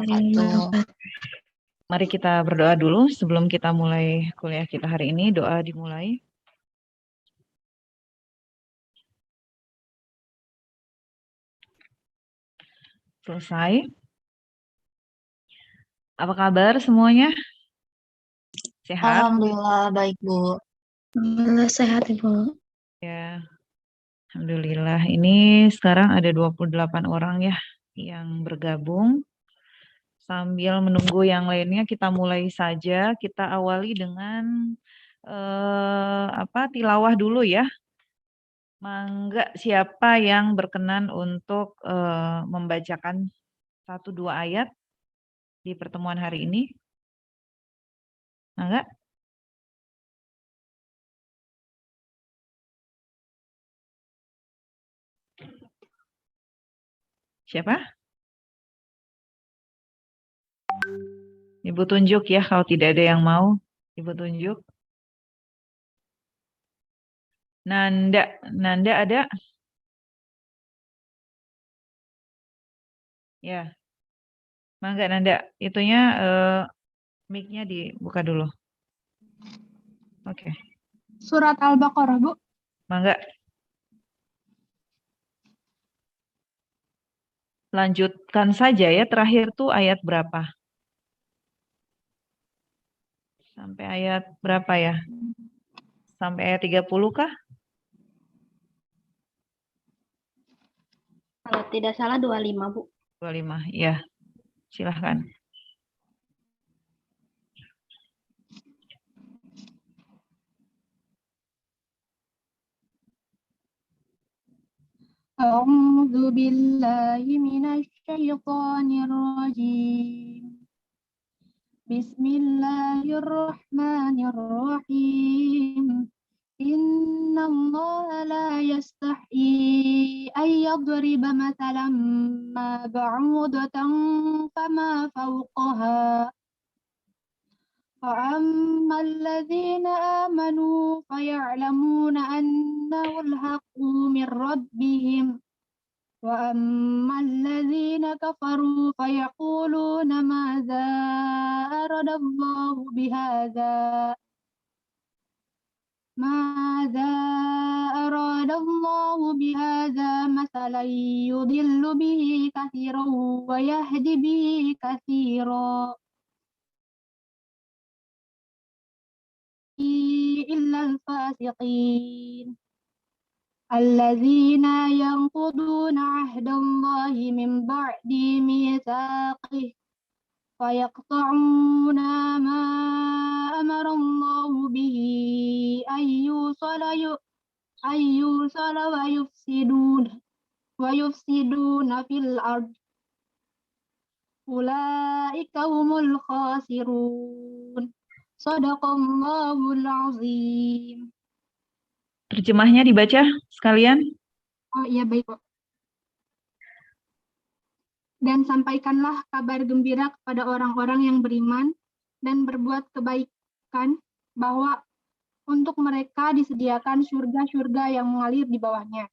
wabarakatuh. Mari kita berdoa dulu sebelum kita mulai kuliah kita hari ini. Doa dimulai. Selesai. Apa kabar semuanya? Sehat? Alhamdulillah baik, Bu. Alhamdulillah sehat, Ibu. Ya, alhamdulillah. Ini sekarang ada 28 orang ya yang bergabung. Sambil menunggu yang lainnya, kita mulai saja. Kita awali dengan tilawah dulu ya. Mangga siapa yang berkenan untuk membacakan 1-2 ayat di pertemuan hari ini? Mangga? Siapa? Ibu tunjuk ya, kalau tidak ada yang mau. Ibu tunjuk. Nanda ada? Ya. Mangga Nanda, itunya mic-nya dibuka dulu. Oke. Surat Al-Baqarah, Bu. Mangga. Lanjutkan saja ya, terakhir tuh ayat berapa? Sampai ayat berapa ya? Sampai ayat 30 kah? Kalau tidak salah 25, Bu. 25, ya. Silahkan. A'udzu billahi minasyaitonir rajim. Bismillahirrahmanirrahim. Innallaha la yastahyi an yadriba mathalan ma ba'udatan fama fawqaha. فأما الذين آمنوا فيعلمون أنه الحق من ربهم وأما الذين كفروا فيقولون ماذا أراد الله بهذا مثلا يضل به كثيرا ويهدي به كثيرا إلا الفاسقين الذين ينقضون عهد الله من بعد ميثاقه ويقطعون ما أمر الله به أن يوصل ويفسدون في الأرض أولئك هم الخاسرون Shadaqallahul azim. Terjemahnya dibaca sekalian. Oh iya, baik, Pak. Dan sampaikanlah kabar gembira kepada orang-orang yang beriman dan berbuat kebaikan bahwa untuk mereka disediakan surga-surga yang mengalir di bawahnya.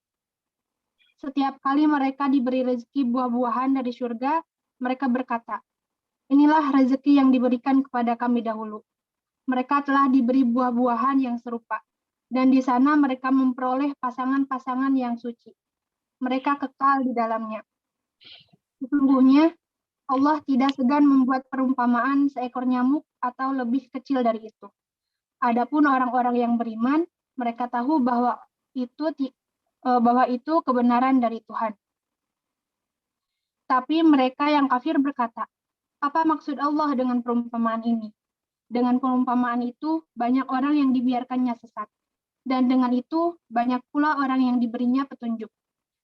Setiap kali mereka diberi rezeki buah-buahan dari surga, mereka berkata, inilah rezeki yang diberikan kepada kami dahulu. Mereka telah diberi buah-buahan yang serupa, dan di sana mereka memperoleh pasangan-pasangan yang suci. Mereka kekal di dalamnya. Sesungguhnya, Allah tidak segan membuat perumpamaan seekor nyamuk atau lebih kecil dari itu. Adapun orang-orang yang beriman, mereka tahu bahwa itu kebenaran dari Tuhan. Tapi mereka yang kafir berkata, apa maksud Allah dengan perumpamaan ini? Dengan perumpamaan itu, banyak orang yang dibiarkannya sesat. Dan dengan itu, banyak pula orang yang diberinya petunjuk.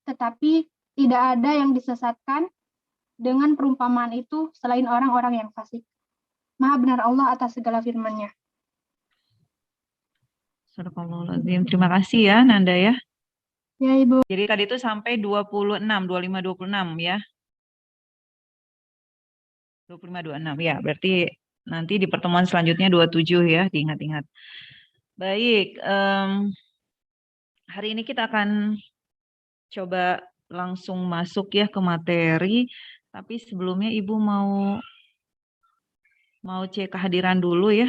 Tetapi, tidak ada yang disesatkan dengan perumpamaan itu selain orang-orang yang fasik. Maha benar Allah atas segala firman-Nya. Sadaqallahul-azim. Terima kasih ya, Nanda ya. Ya, Ibu. Jadi tadi itu sampai 25, 26 ya. 25, 26 ya, berarti nanti di pertemuan selanjutnya 27 ya, diingat-ingat. Baik, hari ini kita akan coba langsung masuk ya ke materi. Tapi sebelumnya Ibu mau cek kehadiran dulu ya.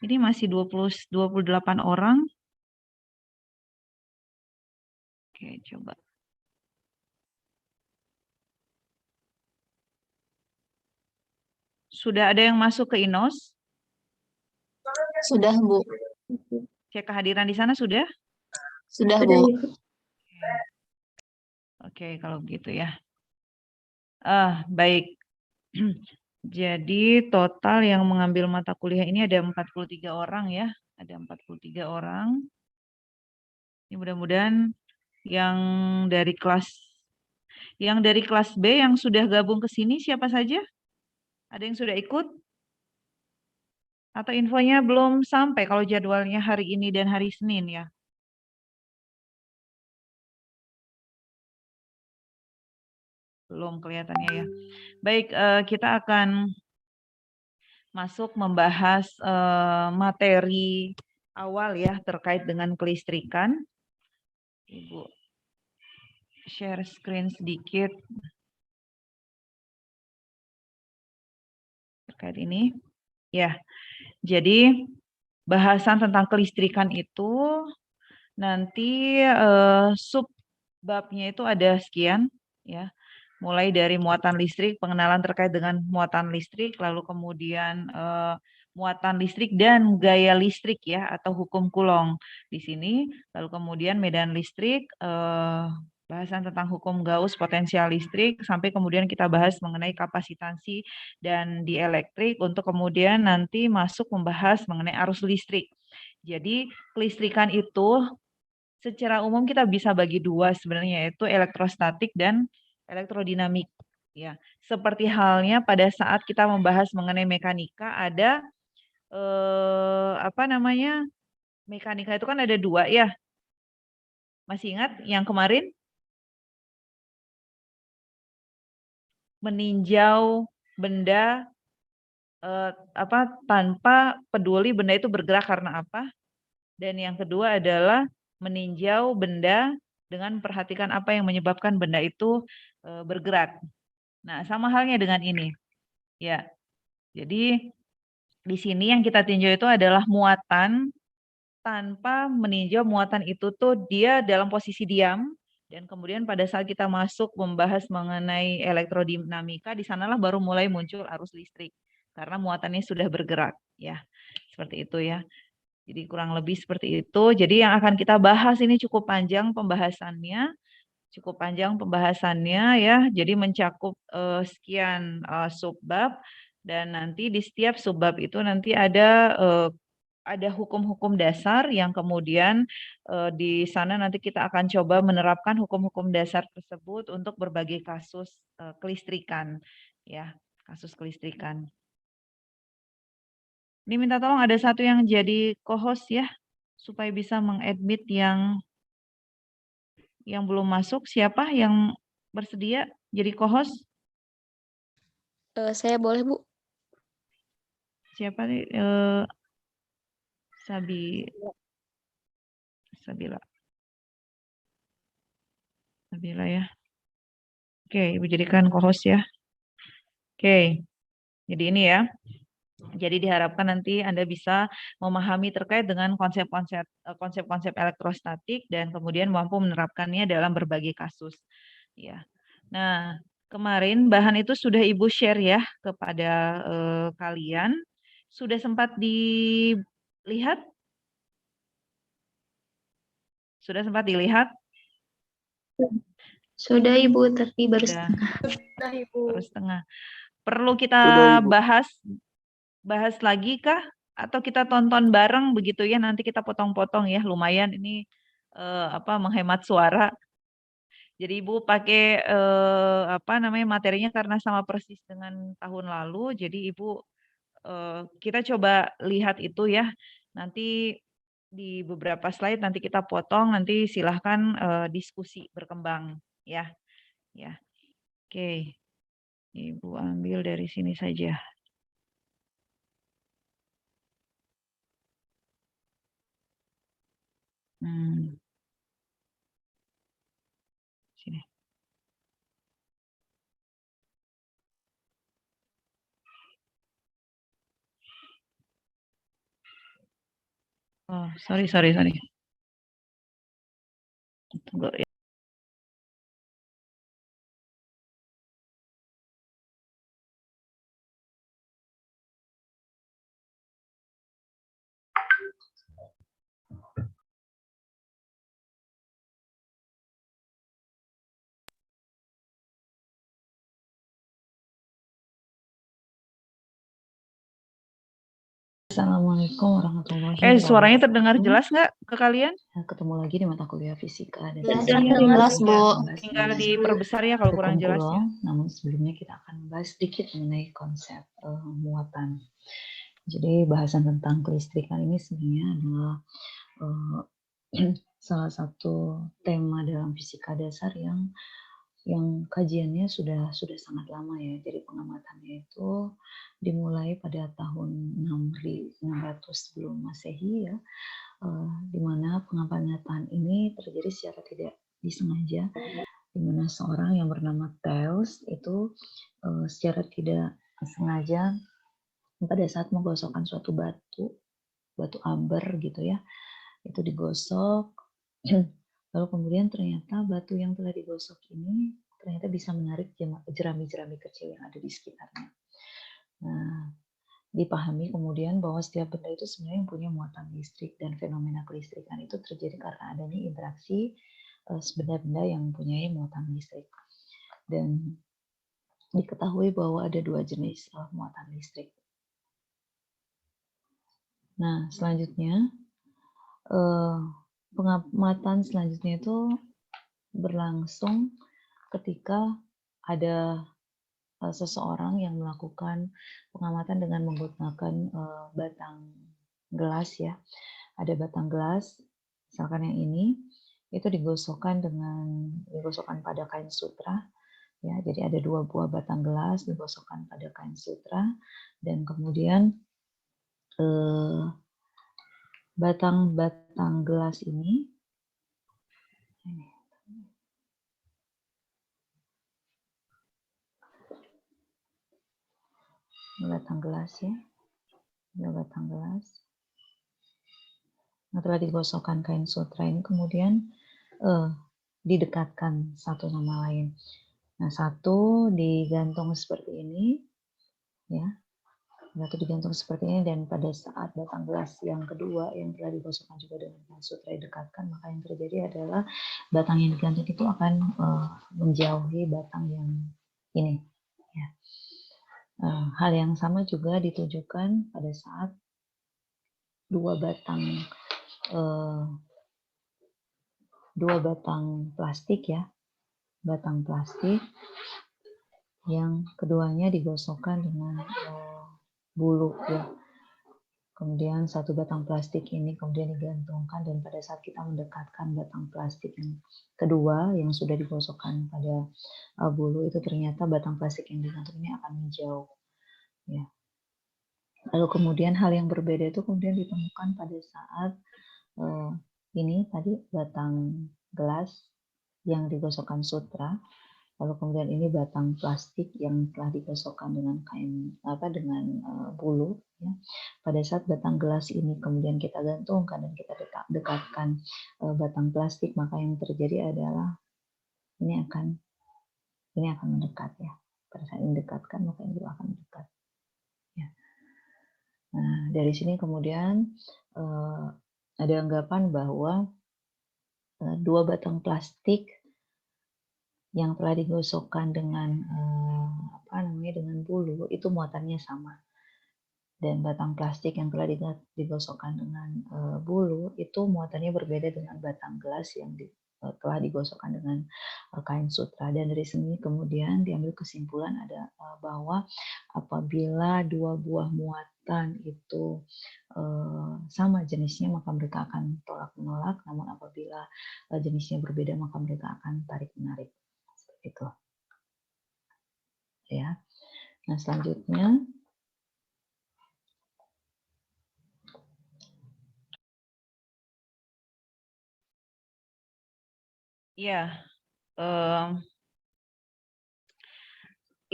Ini masih 28 orang. Oke, coba. Sudah ada yang masuk ke INOS? Sudah, Bu. Cek kehadiran di sana sudah? Sudah, Bu. Oke, kalau begitu ya. Baik. Jadi total yang mengambil mata kuliah ini ada 43 orang ya. Ada 43 orang. Ini mudah-mudahan yang dari kelas B yang sudah gabung ke sini siapa saja? Ada yang sudah ikut? Atau infonya belum sampai kalau jadwalnya hari ini dan hari Senin ya? Belum kelihatannya ya. Baik, kita akan masuk membahas materi awal ya terkait dengan kelistrikan. Ibu share screen sedikit terkait ini. Ya, jadi bahasan tentang kelistrikan itu nanti subbabnya itu ada sekian ya. Mulai dari muatan listrik, pengenalan terkait dengan muatan listrik, lalu kemudian muatan listrik dan gaya listrik ya atau hukum Coulomb di sini, lalu kemudian medan listrik, bahasan tentang hukum Gauss potensial listrik, sampai kemudian kita bahas mengenai kapasitansi dan dielektrik untuk kemudian nanti masuk membahas mengenai arus listrik. Jadi kelistrikan itu secara umum kita bisa bagi dua sebenarnya, yaitu elektrostatik dan elektrodinamik. Ya, seperti halnya pada saat kita membahas mengenai mekanika ada apa namanya, mekanika itu kan ada dua ya. Masih ingat yang kemarin? Meninjau benda tanpa peduli benda itu bergerak karena apa. Dan yang kedua adalah meninjau benda dengan memperhatikan apa yang menyebabkan benda itu bergerak. Nah, sama halnya dengan ini. Ya. Jadi di sini yang kita tinjau itu adalah muatan tanpa meninjau muatan itu tuh dia dalam posisi diam dan kemudian pada saat kita masuk membahas mengenai elektrodinamika di sanalah baru mulai muncul arus listrik karena muatannya sudah bergerak ya. Seperti itu ya. Jadi kurang lebih seperti itu. Jadi yang akan kita bahas ini cukup panjang pembahasannya. Cukup panjang pembahasannya ya. Jadi mencakup sekian subbab dan nanti di setiap subbab itu nanti ada hukum-hukum dasar yang kemudian di sana nanti kita akan coba menerapkan hukum-hukum dasar tersebut untuk berbagai kasus kelistrikan ya, kasus kelistrikan. Ini minta tolong ada satu yang jadi co-host ya supaya bisa mengadmit yang belum masuk. Siapa yang bersedia jadi co-host? Saya boleh, Bu. Siapa nih? Sabila ya. Oke, Ibu jadikan co-host ya. Oke, jadi ini ya. Jadi diharapkan nanti Anda bisa memahami terkait dengan konsep-konsep elektrostatik dan kemudian mampu menerapkannya dalam berbagai kasus. Ya. Nah, kemarin bahan itu sudah Ibu share ya kepada kalian. Sudah sempat dilihat? Sudah sempat dilihat? Sudah, Ibu, tapi baru Sudah. setengah. Ibu. Baru setengah. Perlu kita bahas lagi kah? Atau kita tonton bareng begitu ya, nanti kita potong-potong ya, lumayan ini menghemat suara. Jadi Ibu pakai materinya karena sama persis dengan tahun lalu, jadi Ibu kita coba lihat itu ya. Nanti di beberapa slide nanti kita potong, nanti silahkan diskusi berkembang ya. Ya. Oke. Ibu ambil dari sini saja. Sini. Oh, sorry. Tunggu ya. Assalamualaikum warahmatullahi Suaranya wabarakatuh. terdengar jelas nggak ke kalian? Ketemu lagi di mata kuliah fisika dan Jelas, kita jelas, Bu. Tinggal diperbesar ya kalau kurang jelas ya. Namun sebelumnya kita akan membahas sedikit mengenai konsep muatan. Jadi bahasan tentang kelistrikan ini sebenarnya adalah salah satu tema dalam fisika dasar yang kajiannya sudah sangat lama ya. Jadi pengamatannya itu dimulai pada tahun 600 sebelum Masehi ya, di mana pengamatan ini terjadi secara tidak disengaja, di mana seorang yang bernama Thales itu secara tidak sengaja pada saat menggosokkan suatu batu amber gitu ya, itu digosok. Lalu kemudian ternyata batu yang telah digosok ini ternyata bisa menarik jerami-jerami kecil yang ada di sekitarnya. Nah, dipahami kemudian bahwa setiap benda itu sebenarnya punya muatan listrik, dan fenomena kelistrikan itu terjadi karena adanya interaksi benda-benda yang mempunyai muatan listrik. Dan diketahui bahwa ada dua jenis muatan listrik. Nah, selanjutnya pengamatan selanjutnya itu berlangsung ketika ada seseorang yang melakukan pengamatan dengan menggunakan batang gelas ya. Ada batang gelas, misalkan yang ini, itu digosokkan pada kain sutra ya. Jadi ada 2 buah batang gelas digosokkan pada kain sutra, dan kemudian batang gelas ini batang gelas ya, batang gelas. Nah, telah digosokkan kain sutra ini kemudian didekatkan satu sama lain. Nah, satu digantung seperti ini ya, satu digantung seperti ini, dan pada saat batang gelas yang kedua yang telah digosokkan juga dengan kain sutra didekatkan, maka yang terjadi adalah batang yang digantung itu akan menjauhi batang yang ini ya. Hal yang sama juga ditujukan pada saat dua batang plastik ya, batang plastik yang keduanya digosokkan dengan bulu ya. Kemudian satu batang plastik ini kemudian digantungkan, dan pada saat kita mendekatkan batang plastik yang kedua yang sudah digosokkan pada bulu itu, ternyata batang plastik yang digantung ini akan menjauh ya. Lalu kemudian hal yang berbeda itu kemudian ditemukan pada saat ini tadi batang gelas yang digosokkan sutra, lalu kemudian ini batang plastik yang telah digosokkan dengan bulu ya. Pada saat batang gelas ini kemudian kita gantungkan dan kita dekatkan batang plastik, maka yang terjadi adalah ini akan mendekat ya. Pada saat ini dekatkan, maka ini juga akan mendekat ya. Nah, dari sini kemudian ada anggapan bahwa dua batang plastik yang telah digosokkan dengan dengan bulu itu muatannya sama, dan batang plastik yang telah digosokkan dengan bulu itu muatannya berbeda dengan batang gelas yang telah digosokkan dengan kain sutra. Dan dari sini kemudian diambil kesimpulan bahwa apabila dua buah muatan itu sama jenisnya, maka mereka akan tolak menolak, namun apabila jenisnya berbeda maka mereka akan tarik menarik. Itu ya. Nah, selanjutnya ya,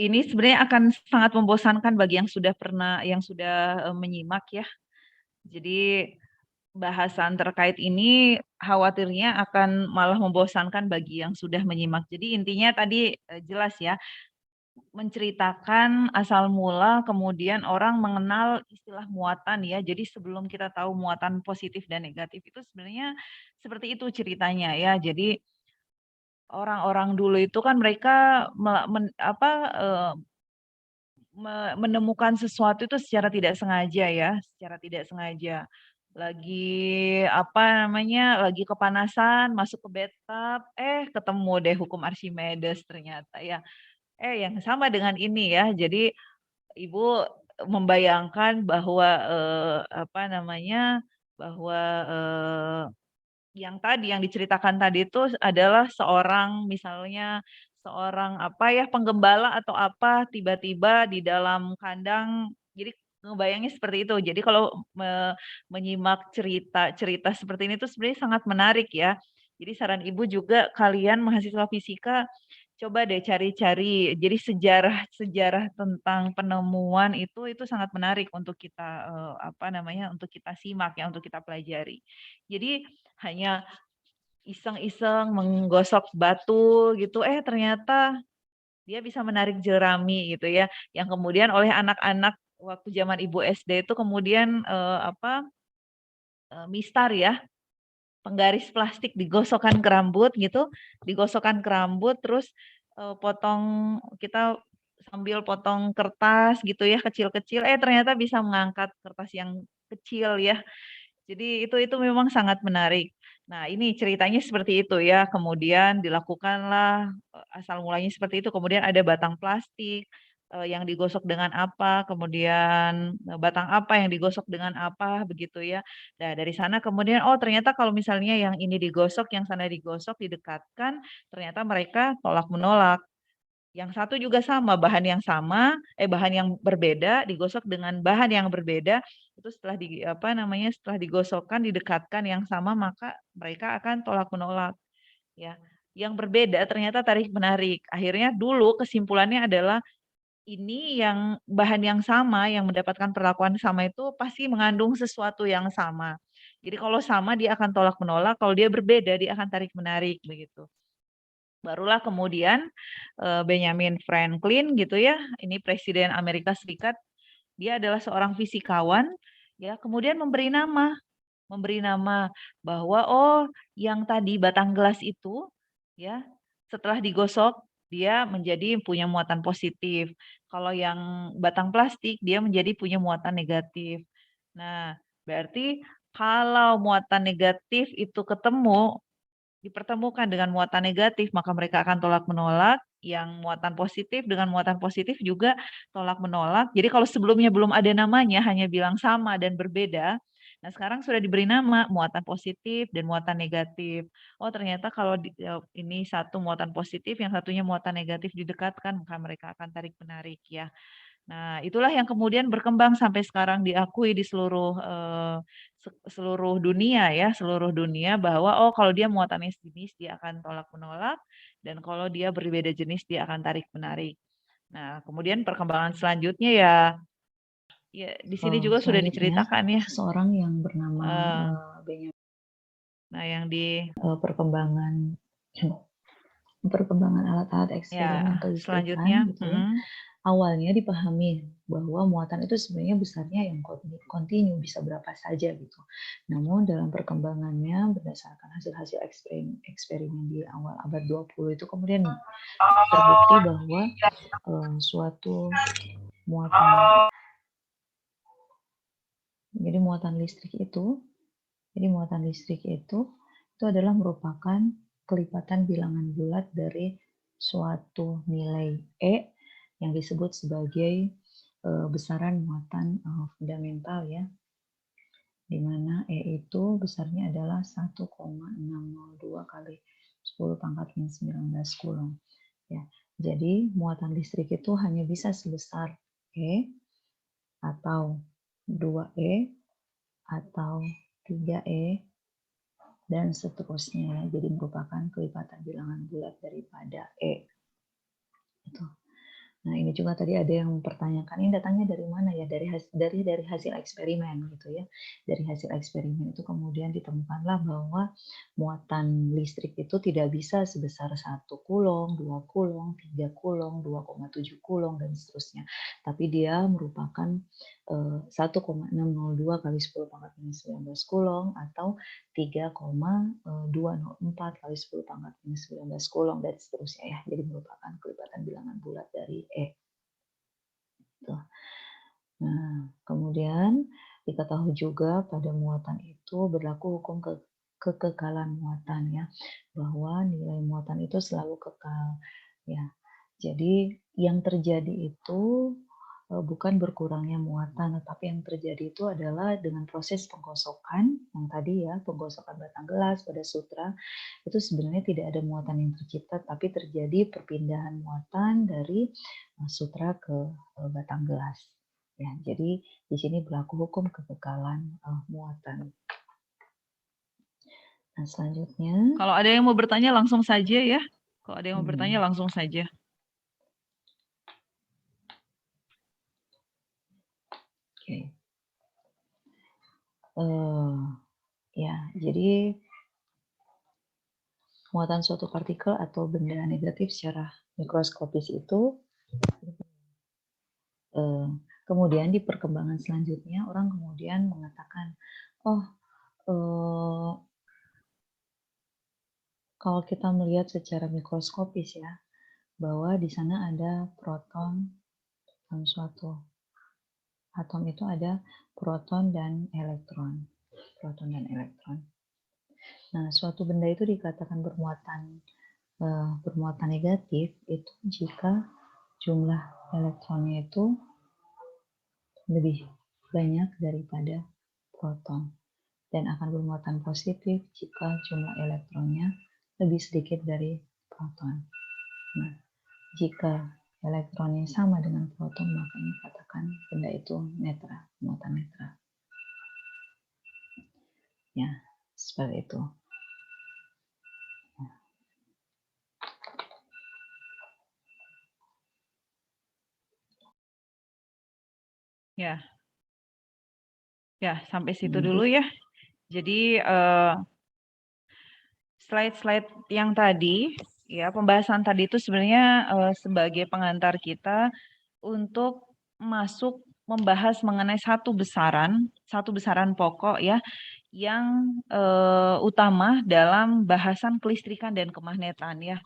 ini sebenarnya akan sangat membosankan bagi yang sudah menyimak ya. Jadi bahasan terkait ini khawatirnya akan malah membosankan bagi yang sudah menyimak. Jadi intinya tadi jelas ya, menceritakan asal mula, kemudian orang mengenal istilah muatan ya. Jadi sebelum kita tahu muatan positif dan negatif itu sebenarnya seperti itu ceritanya ya. Jadi orang-orang dulu itu kan mereka menemukan sesuatu itu secara tidak sengaja ya, secara tidak sengaja. Lagi apa namanya, lagi kepanasan masuk ke bathtub, ketemu deh hukum Archimedes ternyata ya. Yang sama dengan ini ya. Jadi Ibu membayangkan bahwa apa namanya, bahwa yang tadi yang diceritakan tadi itu adalah seorang misalnya seorang apa ya, penggembala atau apa, tiba-tiba di dalam kandang. Jadi ngebayangnya seperti itu. Jadi kalau menyimak cerita-cerita seperti ini tuh sebenarnya sangat menarik ya. Jadi saran Ibu juga kalian mahasiswa fisika coba deh cari-cari. Jadi sejarah-sejarah tentang penemuan itu sangat menarik untuk kita, apa namanya, untuk kita simak ya, untuk kita pelajari. Jadi hanya iseng-iseng menggosok batu gitu, ternyata dia bisa menarik jerami gitu ya, yang kemudian oleh anak-anak waktu zaman Ibu SD itu kemudian, mistar ya, penggaris plastik digosokkan ke rambut gitu, digosokkan ke rambut terus, kita sambil potong kertas gitu ya kecil-kecil, ternyata bisa mengangkat kertas yang kecil ya. Jadi itu memang sangat menarik. Nah, ini ceritanya seperti itu ya, kemudian dilakukanlah, asal mulanya seperti itu, kemudian ada batang plastik, yang digosok dengan apa, kemudian, batang apa yang digosok dengan apa, begitu ya. Nah, dari sana kemudian, oh ternyata kalau misalnya yang ini digosok, yang sana digosok, didekatkan, ternyata mereka tolak-menolak. Yang satu juga sama, bahan yang berbeda digosok dengan bahan yang berbeda, itu setelah digosokkan, didekatkan yang sama, maka mereka akan tolak-menolak, ya. Yang berbeda ternyata tarik-menarik. Akhirnya dulu kesimpulannya adalah ini yang bahan yang sama, yang mendapatkan perlakuan sama itu pasti mengandung sesuatu yang sama. Jadi kalau sama dia akan tolak-menolak, kalau dia berbeda dia akan tarik-menarik, begitu. Barulah kemudian, Benjamin Franklin gitu ya, ini Presiden Amerika Serikat, dia adalah seorang fisikawan, ya, kemudian memberi nama bahwa, oh yang tadi batang gelas itu, ya, setelah digosok dia menjadi punya muatan positif. Kalau yang batang plastik dia menjadi punya muatan negatif. Nah, berarti kalau muatan negatif itu dipertemukan dengan muatan negatif, maka mereka akan tolak-menolak, yang muatan positif dengan muatan positif juga tolak-menolak. Jadi kalau sebelumnya belum ada namanya, hanya bilang sama dan berbeda, nah sekarang sudah diberi nama, muatan positif dan muatan negatif. Oh ternyata kalau ini satu muatan positif, yang satunya muatan negatif didekatkan, maka mereka akan tarik-menarik ya. Nah, itulah yang kemudian berkembang sampai sekarang diakui di seluruh dunia ya, seluruh dunia bahwa oh kalau dia muatannya sejenis dia akan tolak-menolak dan kalau dia berbeda jenis dia akan tarik-menarik. Nah, kemudian perkembangan selanjutnya ya di sini juga sudah Selanjutnya, diceritakan ya. seseorang yang bernama Benjamin. Nah, yang di perkembangan alat-alat eksperimen ya selanjutnya, kelistrikan gitu ya. Awalnya dipahami bahwa muatan itu sebenarnya besarnya yang kontinu, bisa berapa saja gitu. Namun dalam perkembangannya berdasarkan hasil-hasil eksperimen di awal abad 20 itu kemudian terbukti bahwa suatu muatan muatan listrik itu adalah merupakan kelipatan bilangan bulat dari suatu nilai E yang disebut sebagai besaran muatan fundamental ya, di mana E itu besarnya adalah 1,602 kali 10 pangkat min 19 Coulomb. Ya, jadi muatan listrik itu hanya bisa sebesar E atau 2E atau 3E dan seterusnya. Jadi merupakan kelipatan bilangan bulat daripada E. Itu. Nah, ini juga tadi ada yang mempertanyakan, ini datangnya dari mana ya? Dari hasil eksperimen gitu ya. Dari hasil eksperimen itu kemudian ditemukanlah bahwa muatan listrik itu tidak bisa sebesar 1 kulong, 2 kulong, 3 kulong, 2,7 kulong dan seterusnya. Tapi dia merupakan 1,602 kali 10 pangkat minus 19 kulong atau 3,204 kali 10 pangkat minus 19 kulong dan seterusnya ya. Jadi merupakan kelipatan bilangan bulat dari E. Tuh. Nah, kemudian diketahui juga pada muatan itu berlaku hukum kekekalan muatan ya, bahwa nilai muatan itu selalu kekal ya. Jadi yang terjadi itu bukan berkurangnya muatan, tetapi yang terjadi itu adalah dengan proses penggosokan yang tadi ya, penggosokan batang gelas pada sutra itu sebenarnya tidak ada muatan yang tercipta, tapi terjadi perpindahan muatan dari sutra ke batang gelas. Ya, jadi di sini berlaku hukum kekekalan muatan. Nah, selanjutnya. Kalau ada yang mau bertanya langsung saja ya. Kalau ada yang mau bertanya langsung saja. Oke. Ya, jadi muatan suatu partikel atau benda negatif secara mikroskopis itu kemudian di perkembangan selanjutnya orang kemudian mengatakan, oh kalau kita melihat secara mikroskopis ya, bahwa di sana ada proton dalam suatu atom itu ada proton dan elektron. Proton dan elektron. Nah, suatu benda itu dikatakan bermuatan negatif itu jika jumlah elektronnya itu lebih banyak daripada proton dan akan bermuatan positif jika jumlah elektronnya lebih sedikit dari proton. Nah, jika elektronnya sama dengan proton, maka ini katakan benda itu netral, muatan netral. Ya, seperti itu. Ya. Ya, sampai situ dulu ya. Jadi slide-slide yang tadi, ya pembahasan tadi itu sebenarnya sebagai pengantar kita untuk masuk membahas mengenai satu besaran pokok ya, yang utama dalam bahasan kelistrikan dan kemagnetan ya.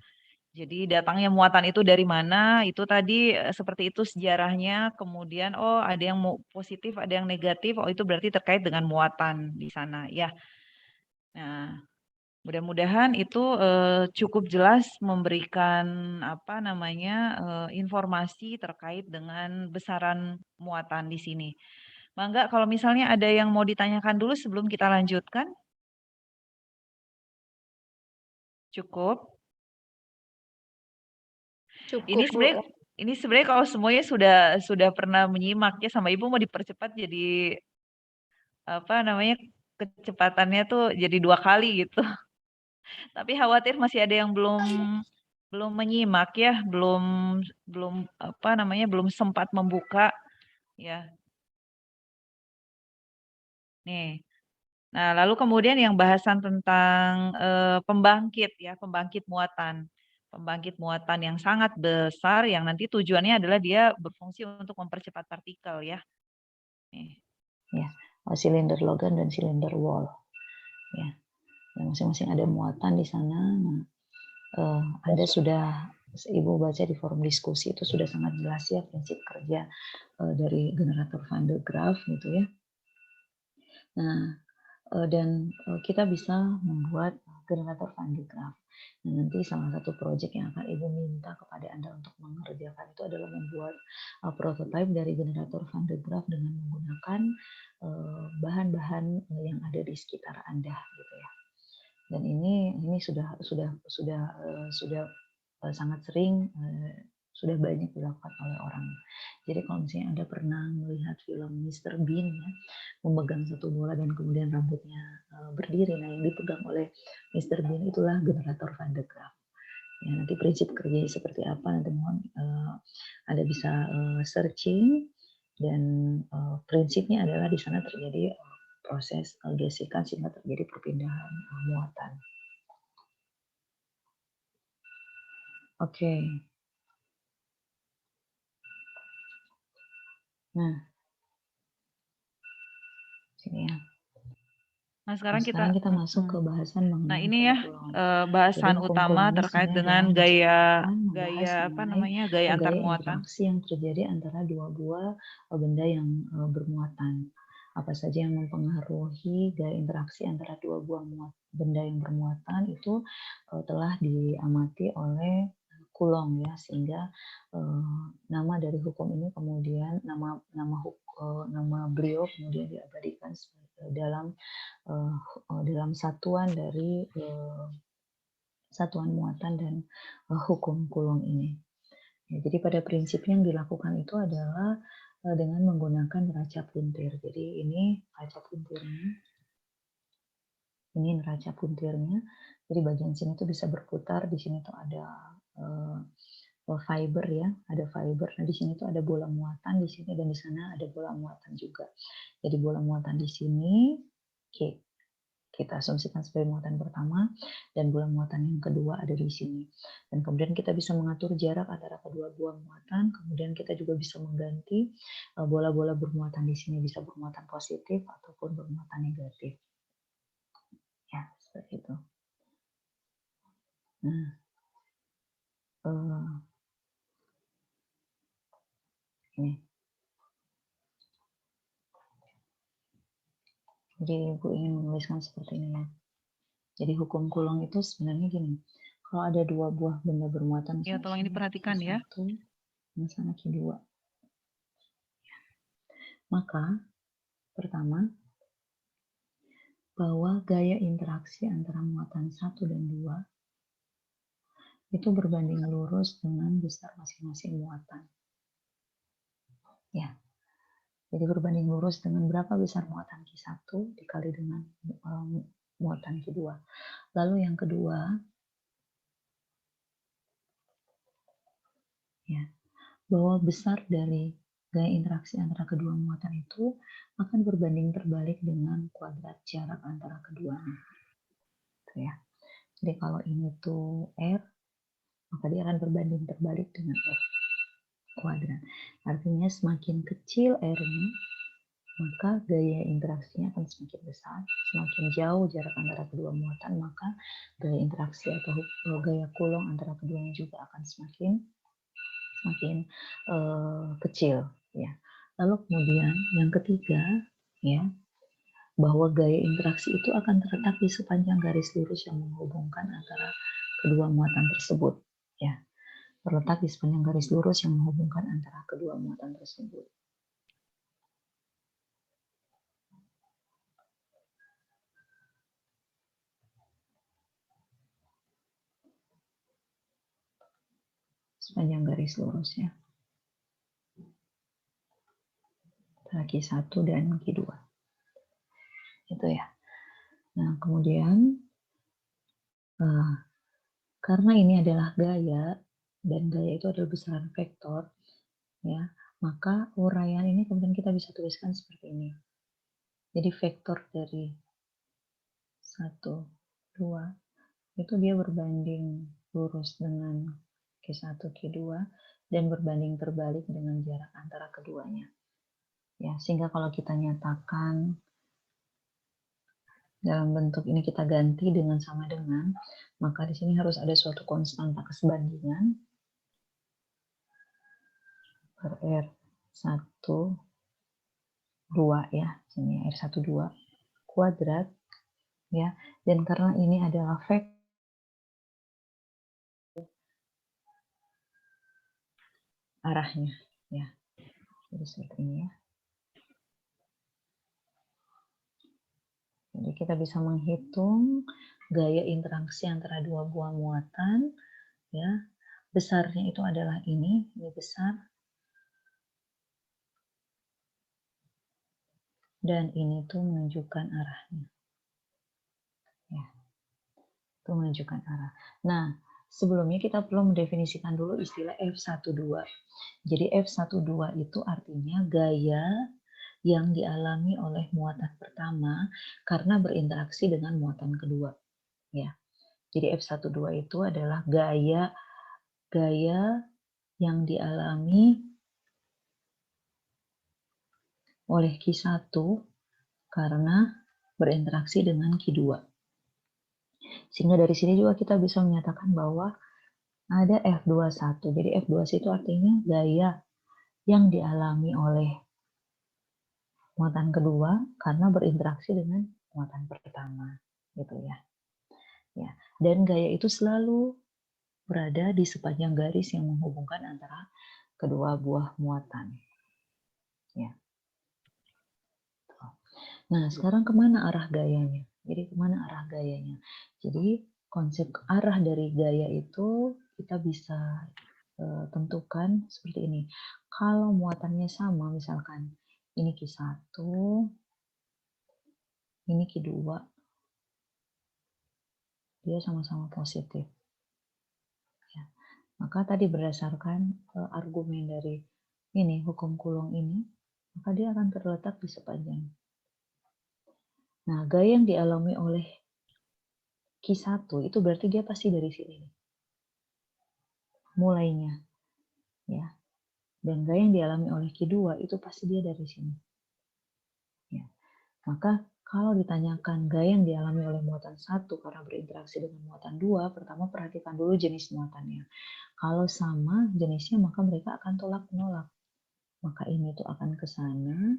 Jadi datangnya muatan itu dari mana? Itu tadi seperti itu sejarahnya. Kemudian oh ada yang positif, ada yang negatif. Oh itu berarti terkait dengan muatan di sana ya. Nah, mudah-mudahan itu cukup jelas memberikan apa namanya informasi terkait dengan besaran muatan di sini. Mangga kalau misalnya ada yang mau ditanyakan dulu sebelum kita lanjutkan. Cukup. Ini sebenarnya kalau semuanya sudah pernah menyimak ya sama Ibu mau dipercepat jadi apa namanya kecepatannya tuh jadi 2 kali gitu. Tapi khawatir masih ada yang belum menyimak ya, belum apa namanya belum sempat membuka ya. Nih. Nah, lalu kemudian yang bahasan tentang pembangkit ya, pembangkit muatan. Pembangkit muatan yang sangat besar yang nanti tujuannya adalah dia berfungsi untuk mempercepat partikel ya. Nih. Ya, silinder logam dan silinder wall. Ya, masing-masing ada muatan di sana. Nah, Anda sudah Ibu baca di forum diskusi itu sudah sangat jelas ya prinsip kerja dari generator Van de Graaff gitu ya. Nah, dan kita bisa membuat generator Van de Graaff. Nah, nanti salah satu proyek yang akan Ibu minta kepada Anda untuk mengerjakan itu adalah membuat prototipe dari generator Van de Graaff dengan menggunakan bahan-bahan yang ada di sekitar Anda gitu ya. Dan ini sudah sangat sering sudah banyak dilakukan oleh orang. Jadi kalau misalnya Anda pernah melihat film Mr. Bean ya, memegang satu bola dan kemudian rambutnya berdiri, nah yang dipegang oleh Mr. Bean itulah generator Van de Graaff. Ya, nanti prinsip kerjanya seperti apa nanti mohon Anda bisa searching dan prinsipnya adalah di sana terjadi proses gesekan sehingga terjadi perpindahan muatan. Oke. Nah, sini ya. Nah, sekarang Sekarang kita masuk ke bahasan Nah, mengenai ini ya hukum kulon. bahasan Jadi hukum utama kulon ini terkait sebenarnya dengan adalah gaya membahas apa mengenai namanya gaya antar gaya muatan. interaksi yang terjadi antara dua buah benda yang bermuatan. Apa saja yang mempengaruhi gaya interaksi antara dua buah benda yang bermuatan itu telah diamati oleh Coulomb ya, sehingga nama dari hukum ini kemudian nama beliau kemudian diabadikan dalam satuan dari satuan muatan dan hukum Coulomb ini. Ya, jadi pada prinsipnya yang dilakukan itu adalah dengan menggunakan neraca puntir. Jadi ini neraca puntirnya. Ini neraca puntirnya. Jadi bagian sini tuh bisa berputar. Di sini tuh ada fiber ya, ada fiber. Nah di sini tuh ada bola muatan di sini dan di sana ada bola muatan juga. Jadi bola muatan di sini, oke, kita asumsikan sebagai muatan pertama dan bola muatan yang kedua ada di sini. Dan kemudian kita bisa mengatur jarak antara kedua buah muatan. Kemudian kita juga bisa mengganti bola-bola bermuatan di sini bisa bermuatan positif ataupun bermuatan negatif. Ya, seperti itu. Nah, ini. Jadi Ibu ingin menuliskan seperti ini ya. Jadi hukum Coulomb itu sebenarnya gini. Kalau ada dua buah benda bermuatan, Ya, tolong diperhatikan ya. Q1, yang sana Q2. Maka pertama, bahwa gaya interaksi antara muatan 1 dan 2 itu berbanding lurus dengan besar masing-masing muatan. Ya. Jadi berbanding lurus dengan berapa besar muatan Q1 dikali dengan muatan Q2. Lalu yang kedua, ya, bahwa besar dari gaya interaksi antara kedua muatan itu akan berbanding terbalik dengan kuadrat jarak antara keduanya. Gitu ya. Jadi kalau ini tuh R, maka dia akan berbanding terbalik dengan R kuadrat. Artinya semakin kecil R-nya, maka gaya interaksinya akan semakin besar. Semakin jauh jarak antara kedua muatan, maka gaya interaksi atau gaya Coulomb antara keduanya juga akan semakin kecil. Ya. Lalu kemudian yang ketiga, ya, bahwa gaya interaksi itu akan terletak di sepanjang garis lurus yang menghubungkan antara kedua muatan tersebut. Ya. Terletak di sepanjang garis lurus yang menghubungkan antara kedua muatan tersebut. Sepanjang garis lurus ya. Antara Q1 dan Q2. Itu ya. Nah, kemudian karena ini adalah gaya dan gaya itu adalah besaran vektor, ya, maka uraian ini kemudian kita bisa tuliskan seperti ini. Jadi vektor dari 1, 2 itu dia berbanding lurus dengan Q1, Q2 dan berbanding terbalik dengan jarak antara keduanya. Ya, sehingga kalau kita nyatakan dalam bentuk ini kita ganti dengan sama dengan, maka di sini harus ada suatu konstanta kesebandingan per R1, 2 ya, sini R1, 2 kuadrat ya, dan karena ini adalah vektor arahnya ya, jadi seperti ini ya. Jadi kita bisa menghitung gaya interaksi antara dua buah muatan ya, besarnya itu adalah ini besar, dan ini tuh menunjukkan arahnya ya, itu menunjukkan arah. Nah, sebelumnya kita perlu mendefinisikan dulu istilah F12. Jadi F12 itu artinya gaya yang dialami oleh muatan pertama karena berinteraksi dengan muatan kedua. Ya. Jadi F12 itu adalah gaya yang dialami oleh Q1 karena berinteraksi dengan Q2. Sehingga dari sini juga kita bisa menyatakan bahwa ada F21. Jadi F21 itu artinya gaya yang dialami oleh muatan kedua karena berinteraksi dengan muatan pertama, gitu ya. Ya, dan gaya itu selalu berada di sepanjang garis yang menghubungkan antara kedua buah muatan. Ya. Nah, sekarang kemana arah gayanya? Jadi kemana arah gayanya? Jadi konsep arah dari gaya itu kita bisa tentukan seperti ini. Kalau muatannya sama, misalkan ini Q1, ini Q2, dia sama-sama positif. Ya. Maka tadi berdasarkan argumen dari ini, hukum Coulomb ini, maka dia akan terletak di sepanjang. Nah, gaya yang dialami oleh Q1 itu berarti dia pasti dari sini. Mulainya. Ya. Dan gaya yang dialami oleh Q2 itu pasti dia dari sini. Ya. Maka kalau ditanyakan gaya yang dialami oleh muatan 1 karena berinteraksi dengan muatan 2, pertama perhatikan dulu jenis muatannya. Kalau sama jenisnya maka mereka akan tolak-menolak. Maka ini tuh akan ke sana,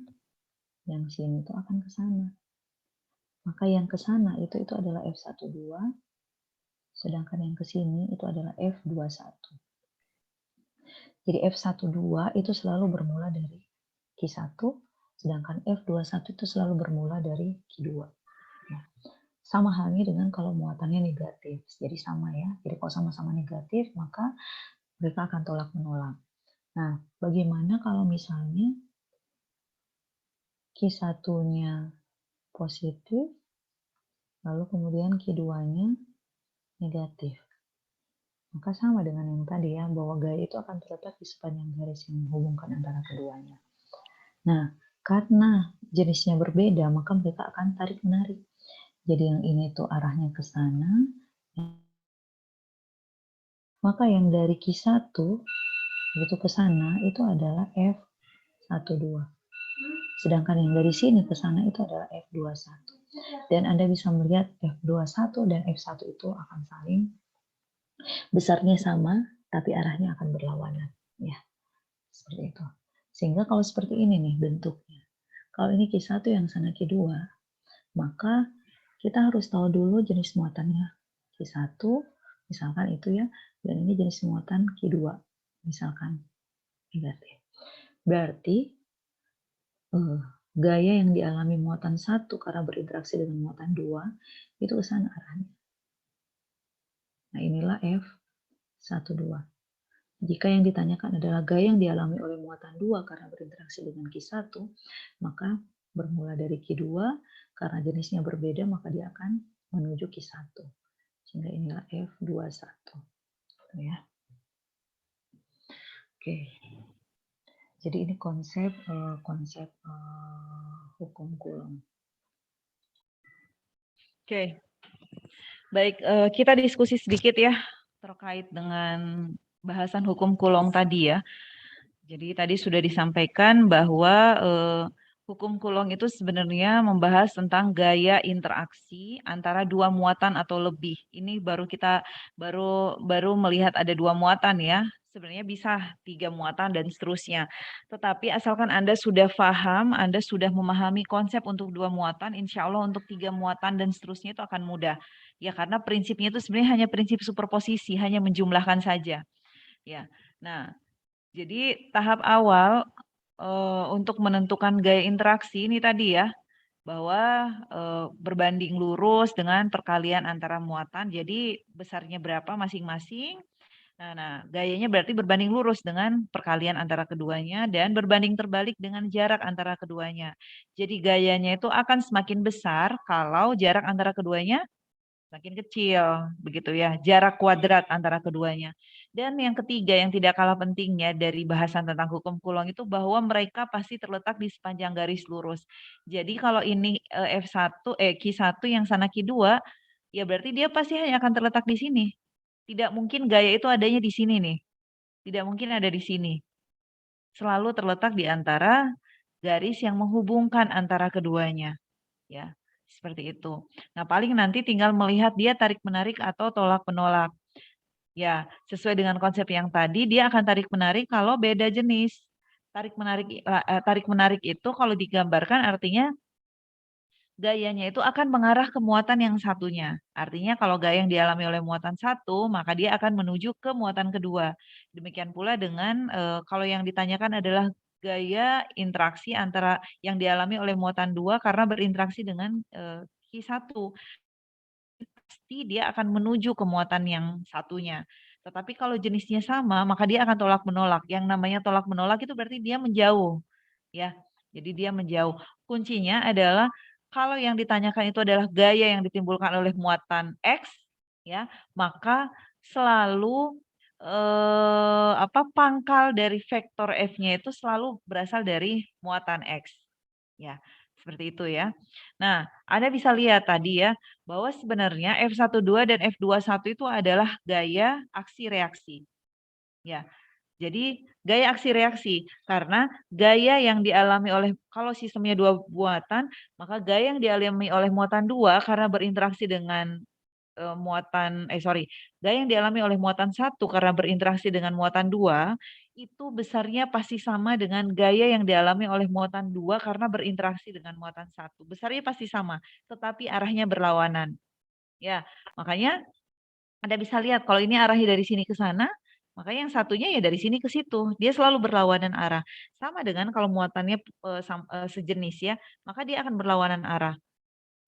yang sini tuh akan ke sana. Maka yang ke sana itu adalah F12, sedangkan yang ke sini itu adalah F21. Jadi F12 itu selalu bermula dari Q1, sedangkan F21 itu selalu bermula dari Q2. Nah, sama halnya dengan kalau muatannya negatif. Jadi sama ya. Jadi kalau sama-sama negatif, maka mereka akan tolak-menolak. Nah, bagaimana kalau misalnya Q1-nya positif, lalu kemudian Q2-nya negatif? Maka sama dengan yang tadi ya, bahwa gaya itu akan terletak di sepanjang garis yang menghubungkan antara keduanya. Nah, karena jenisnya berbeda, maka mereka akan tarik-menarik. Jadi yang ini tuh arahnya ke sana, maka yang dari Q1 itu ke sana itu adalah F12. Sedangkan yang dari sini ke sana itu adalah F21. Dan Anda bisa melihat F21 dan F1 itu akan saling besarnya sama, tapi arahnya akan berlawanan. Ya, seperti itu. Sehingga kalau seperti ini nih bentuknya. Kalau ini Q1 yang sana Q2, maka kita harus tahu dulu jenis muatannya. Q1, misalkan itu ya, dan ini jenis muatan Q2, misalkan negatif. Berarti gaya yang dialami muatan 1 karena berinteraksi dengan muatan 2 itu ke sana arahnya. Nah, inilah F12. Jika yang ditanyakan adalah gaya yang dialami oleh muatan 2 karena berinteraksi dengan Q1, maka bermula dari Q2, karena jenisnya berbeda, maka dia akan menuju Q1. Sehingga inilah F21. Ya. Oke. Jadi ini konsep hukum Coulomb. Oke. Baik, kita diskusi sedikit ya terkait dengan bahasan hukum Coulomb tadi ya. Jadi tadi sudah disampaikan bahwa hukum Coulomb itu sebenarnya membahas tentang gaya interaksi antara dua muatan atau lebih. Ini kita baru melihat ada dua muatan ya. Sebenarnya bisa 3 muatan dan seterusnya. Tetapi asalkan Anda sudah paham, Anda sudah memahami konsep untuk 2 muatan, insya Allah untuk 3 muatan dan seterusnya itu akan mudah. Ya karena prinsipnya itu sebenarnya hanya prinsip superposisi, hanya menjumlahkan saja. Ya. Nah, jadi tahap awal untuk menentukan gaya interaksi ini tadi ya, bahwa berbanding lurus dengan perkalian antara muatan. Jadi besarnya berapa masing-masing. Nah, gayanya berarti berbanding lurus dengan perkalian antara keduanya dan berbanding terbalik dengan jarak antara keduanya. Jadi gayanya itu akan semakin besar kalau jarak antara keduanya semakin kecil, begitu ya, jarak kuadrat antara keduanya. Dan yang ketiga yang tidak kalah pentingnya dari bahasan tentang hukum Coulomb itu bahwa mereka pasti terletak di sepanjang garis lurus. Jadi kalau ini Q1 yang sana Q2, ya berarti dia pasti hanya akan terletak di sini. Tidak mungkin gaya itu adanya di sini nih. Tidak mungkin ada di sini. Selalu terletak di antara garis yang menghubungkan antara keduanya. Ya, seperti itu. Nah, paling nanti tinggal melihat dia tarik-menarik atau tolak-menolak. Ya, sesuai dengan konsep yang tadi, dia akan tarik-menarik kalau beda jenis. Tarik-menarik itu kalau digambarkan artinya gayanya itu akan mengarah ke muatan yang satunya. Artinya kalau gaya yang dialami oleh muatan satu, maka dia akan menuju ke muatan kedua. Demikian pula dengan kalau yang ditanyakan adalah gaya interaksi antara yang dialami oleh muatan dua karena berinteraksi dengan Q1. Pasti dia akan menuju ke muatan yang satunya. Tetapi kalau jenisnya sama, maka dia akan tolak-menolak. Yang namanya tolak-menolak itu berarti dia menjauh. Ya, jadi dia menjauh. Kuncinya adalah kalau yang ditanyakan itu adalah gaya yang ditimbulkan oleh muatan X, ya, maka selalu pangkal dari vektor F-nya itu selalu berasal dari muatan X. Ya, seperti itu ya. Nah, Anda bisa lihat tadi ya, bahwa sebenarnya F12 dan F21 itu adalah gaya aksi reaksi. Ya, jadi gaya aksi reaksi karena gaya yang dialami oleh kalau sistemnya dua muatan, maka gaya yang dialami oleh muatan dua karena berinteraksi dengan gaya yang dialami oleh muatan satu karena berinteraksi dengan muatan dua itu besarnya pasti sama dengan gaya yang dialami oleh muatan dua karena berinteraksi dengan muatan satu. Besarnya pasti sama, tetapi arahnya berlawanan. Ya, makanya Anda bisa lihat kalau ini arahnya dari sini ke sana, maka yang satunya ya dari sini ke situ. Dia selalu berlawanan arah. Sama dengan kalau muatannya sejenis ya, maka dia akan berlawanan arah.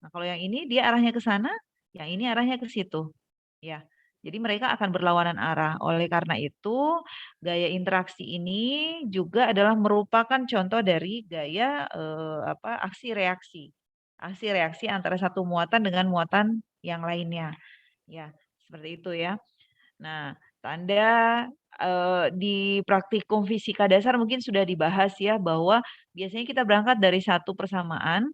Nah, kalau yang ini dia arahnya ke sana, yang ini arahnya ke situ. Ya. Jadi mereka akan berlawanan arah. Oleh karena itu, gaya interaksi ini juga adalah merupakan contoh dari gaya aksi reaksi. Aksi reaksi antara satu muatan dengan muatan yang lainnya. Ya, seperti itu ya. Nah, tanda di praktikum fisika dasar mungkin sudah dibahas ya bahwa biasanya kita berangkat dari satu persamaan.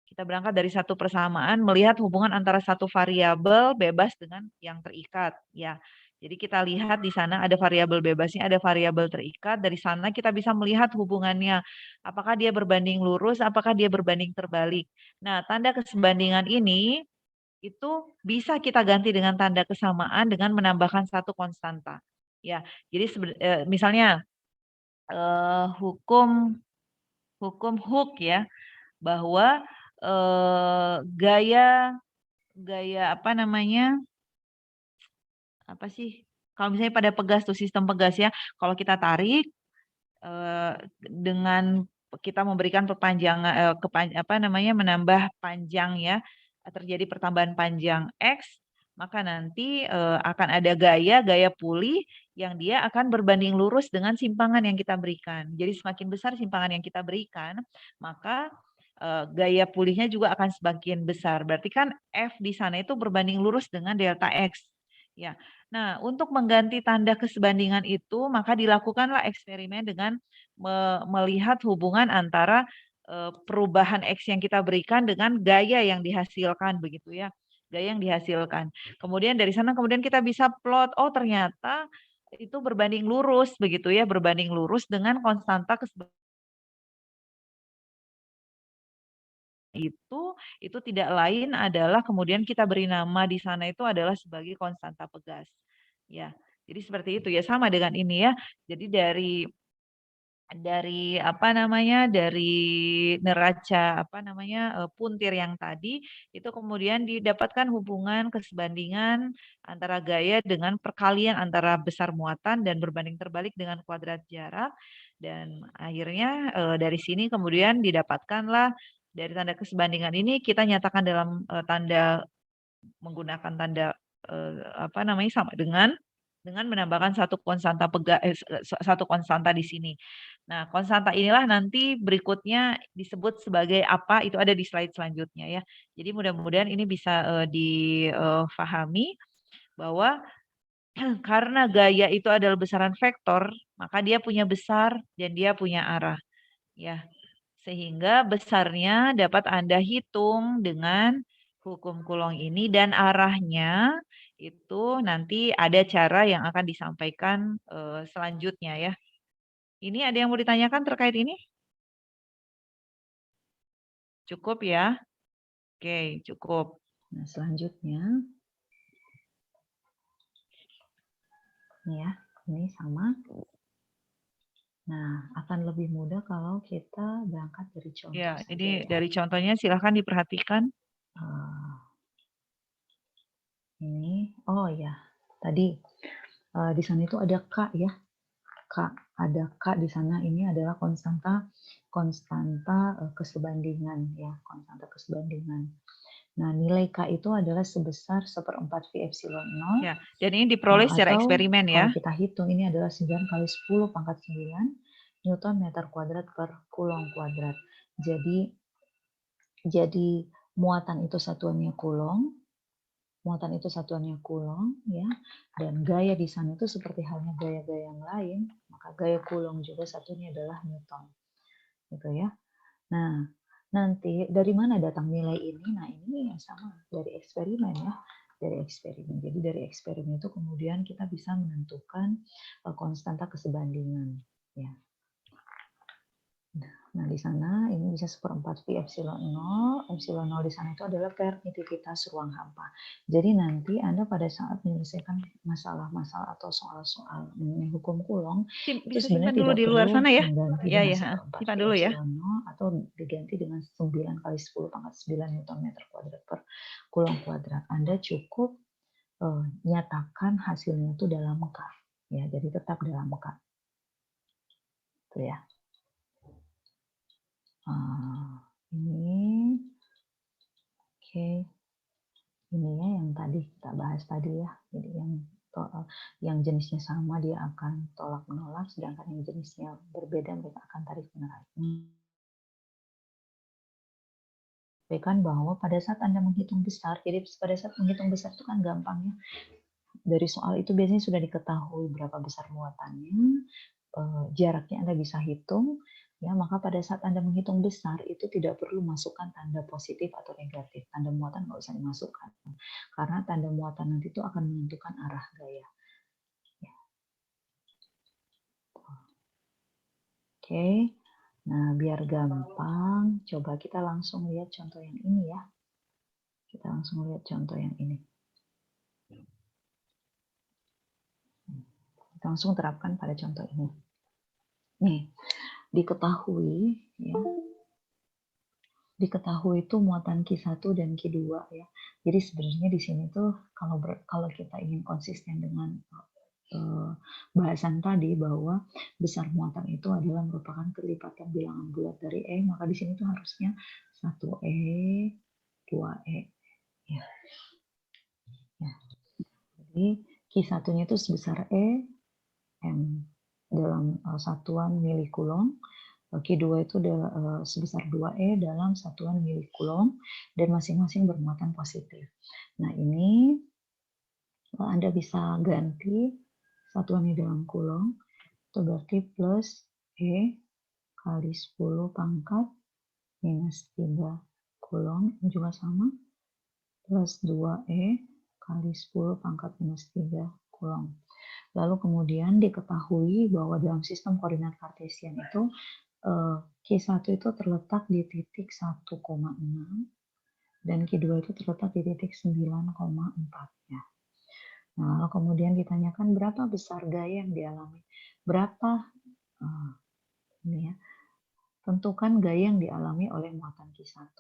Kita berangkat dari satu persamaan melihat hubungan antara satu variabel bebas dengan yang terikat ya. Jadi kita lihat di sana ada variabel bebasnya, ada variabel terikat. Dari sana kita bisa melihat hubungannya. Apakah dia berbanding lurus, apakah dia berbanding terbalik. Nah, tanda kesebandingan ini itu bisa kita ganti dengan tanda kesamaan dengan menambahkan satu konstanta. Ya, jadi misalnya hukum Hooke ya, bahwa gaya apa namanya? Apa sih? Kalau misalnya pada pegas tuh sistem pegas ya, kalau kita tarik dengan kita memberikan perpanjangan menambah panjang ya, terjadi pertambahan panjang X, maka nanti akan ada gaya pulih yang dia akan berbanding lurus dengan simpangan yang kita berikan. Jadi semakin besar simpangan yang kita berikan, maka gaya pulihnya juga akan semakin besar. Berarti kan F di sana itu berbanding lurus dengan delta X. Ya. Nah, untuk mengganti tanda kesebandingan itu, maka dilakukanlah eksperimen dengan melihat hubungan antara perubahan X yang kita berikan dengan gaya yang dihasilkan begitu ya. Gaya yang dihasilkan. Kemudian dari sana kemudian kita bisa plot, oh ternyata itu berbanding lurus begitu ya, berbanding lurus dengan konstanta kesebandingan itu tidak lain adalah kemudian kita beri nama di sana itu adalah sebagai konstanta pegas. Ya. Jadi seperti itu ya, sama dengan ini ya. Jadi dari neraca puntir yang tadi itu kemudian didapatkan hubungan kesebandingan antara gaya dengan perkalian antara besar muatan dan berbanding terbalik dengan kuadrat jarak, dan akhirnya dari sini kemudian didapatkanlah dari tanda kesebandingan ini kita nyatakan dalam menggunakan tanda sama dengan menambahkan satu konstanta di sini. Nah, konstanta inilah nanti berikutnya disebut sebagai apa, itu ada di slide selanjutnya ya. Jadi mudah-mudahan ini bisa difahami bahwa karena gaya itu adalah besaran vektor, maka dia punya besar dan dia punya arah ya. Sehingga besarnya dapat Anda hitung dengan hukum Coulomb ini dan arahnya itu nanti ada cara yang akan disampaikan selanjutnya ya. Ini ada yang mau ditanyakan terkait ini? Cukup ya? Oke, cukup. Nah, selanjutnya, ya, ini sama. Nah, akan lebih mudah kalau kita berangkat dari contoh Ya, saja ini ya. dari contohnya silahkan diperhatikan. Ini, oh ya, tadi di sana itu ada K ya. K, ada K di sana, ini adalah konstanta kesebandingan ya, konstanta kesebandingan. Nah, nilai K itu adalah sebesar 1/4 V epsilon 0. Ya, dan ini diperoleh secara atau eksperimen ya. kalau kita hitung ini adalah 9 kali 10 pangkat 9 Newton meter kuadrat per Coulomb kuadrat. Jadi muatan itu satuannya Coulomb, ya, dan gaya di sana itu seperti halnya gaya-gaya yang lain, maka gaya Coulomb juga satunya adalah Newton, gitu ya. Nah, nanti dari mana datang nilai ini? Nah, ini yang sama dari eksperimen ya, dari eksperimen. Jadi dari eksperimen itu kemudian kita bisa menentukan konstanta kesebandingan, ya. Nah, di sana ini bisa 1/4 V epsilon 0. Epsilon 0 di sana itu adalah permitivitas ruang hampa. Jadi nanti Anda pada saat menyelesaikan masalah-masalah atau soal-soal mengenai hukum Coulomb, itu Bisa simpan sebenarnya dulu tidak di luar perlu sana ya. mengganti Ya, dengan ya, 1/4 simpan V dulu ya. epsilon 0 atau diganti dengan 9 kali 10 pangkat 9 Newton meter kuadrat per Coulomb kuadrat. Anda cukup nyatakan hasilnya itu dalam K. Ya, jadi tetap dalam K. Itu ya. Ini oke, ini ya yang tadi kita bahas tadi ya. Jadi yang jenisnya sama dia akan tolak menolak, sedangkan yang jenisnya berbeda mereka akan tarik menarik. Sampaikan bahwa pada saat Anda menghitung besar, jadi pada saat menghitung besar itu kan gampang ya. Dari soal itu biasanya sudah diketahui berapa besar muatannya, jaraknya Anda bisa hitung, ya, maka pada saat Anda menghitung besar itu tidak perlu masukkan tanda positif atau negatif. Tanda muatan nggak usah dimasukkan. Karena tanda muatan nanti itu akan menentukan arah gaya. Ya. Oke, nah biar gampang, coba kita langsung lihat contoh yang ini ya. Kita langsung lihat contoh yang ini. Kita langsung terapkan pada contoh ini. Nih, diketahui ya. Diketahui itu muatan Q1 dan Q2 ya. Jadi sebenarnya di sini tuh kalau kita ingin konsisten dengan bahasan tadi bahwa besar muatan itu adalah merupakan kelipatan bilangan bulat dari E, maka di sini tuh harusnya 1E, 2E ya. Ya. Jadi Q1-nya itu sebesar E M dalam satuan mili Coulomb. Q2 itu sebesar 2E dalam satuan mili Coulomb dan masing-masing bermuatan positif. Nah, ini Anda bisa ganti satuannya dalam Coulomb, itu berarti plus E kali 10 pangkat minus 3 Coulomb, ini juga sama, plus 2E kali 10 pangkat minus 3 Coulomb. Lalu kemudian diketahui bahwa dalam sistem koordinat Kartesian itu Q1 itu terletak di titik 1,6 dan Q2 itu terletak di titik 9,4 ya. Nah, lalu kemudian ditanyakan berapa besar gaya yang dialami. Berapa ini ya. Tentukan gaya yang dialami oleh muatan Q1.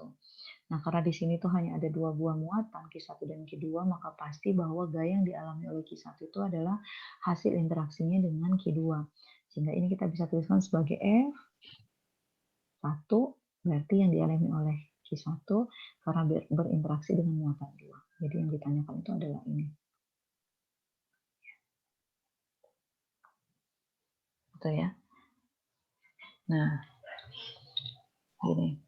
Nah, karena di sini tuh hanya ada 2 buah muatan Q1 dan Q2, maka pasti bahwa gaya yang dialami oleh Q1 itu adalah hasil interaksinya dengan Q2. Sehingga ini kita bisa tuliskan sebagai F1 berarti yang dialami oleh Q1 karena berinteraksi dengan muatan 2. Jadi yang ditanyakan itu adalah ini. Betul ya. Nah, gini.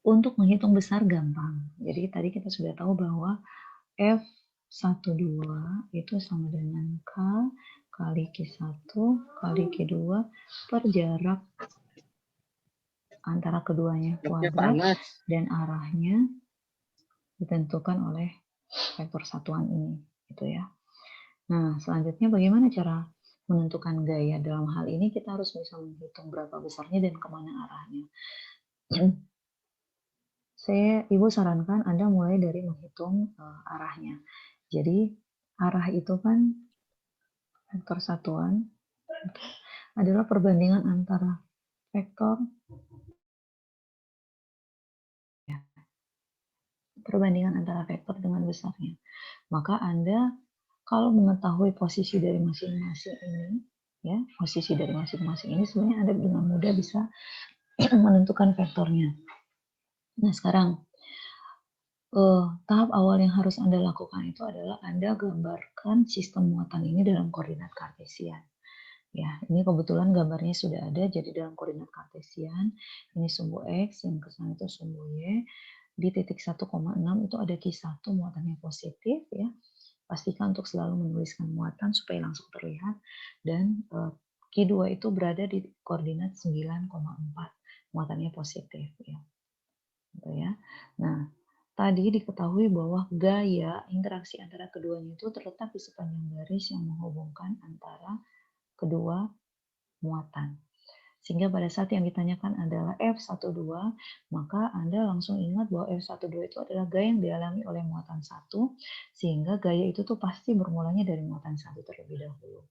Untuk menghitung besar gampang. Jadi tadi kita sudah tahu bahwa F12 itu sama dengan K kali Q1 kali Q2 per jarak antara keduanya kuadrat dan arahnya ditentukan oleh vektor satuan ini, gitu ya. Nah, selanjutnya bagaimana cara menentukan gaya? Dalam hal ini kita harus bisa menghitung berapa besarnya dan kemana arahnya. Ibu sarankan Anda mulai dari menghitung arahnya. Jadi arah itu kan vektor satuan adalah perbandingan antara vektor dengan besarnya. Maka Anda kalau mengetahui posisi dari masing-masing ini, ya posisi dari masing-masing ini sebenarnya Anda dengan mudah bisa menentukan vektornya. Nah sekarang tahap awal yang harus Anda lakukan itu adalah Anda gambarkan sistem muatan ini dalam koordinat kartesian. Ya, ini kebetulan gambarnya sudah ada, jadi dalam koordinat kartesian, ini sumbu X, yang ke sana itu sumbu Y, di titik 1,6 itu ada Q1 muatannya positif, ya. Pastikan untuk selalu menuliskan muatan supaya langsung terlihat, dan Q2 itu berada di koordinat 9,4, muatannya positif, ya. Gitu ya. Nah, tadi diketahui bahwa gaya interaksi antara keduanya itu terletak di sepanjang garis yang menghubungkan antara kedua muatan. Sehingga pada saat yang ditanyakan adalah F12, maka Anda langsung ingat bahwa F12 itu adalah gaya yang dialami oleh muatan 1, sehingga gaya itu tuh pasti bermulanya dari muatan 1 terlebih dahulu.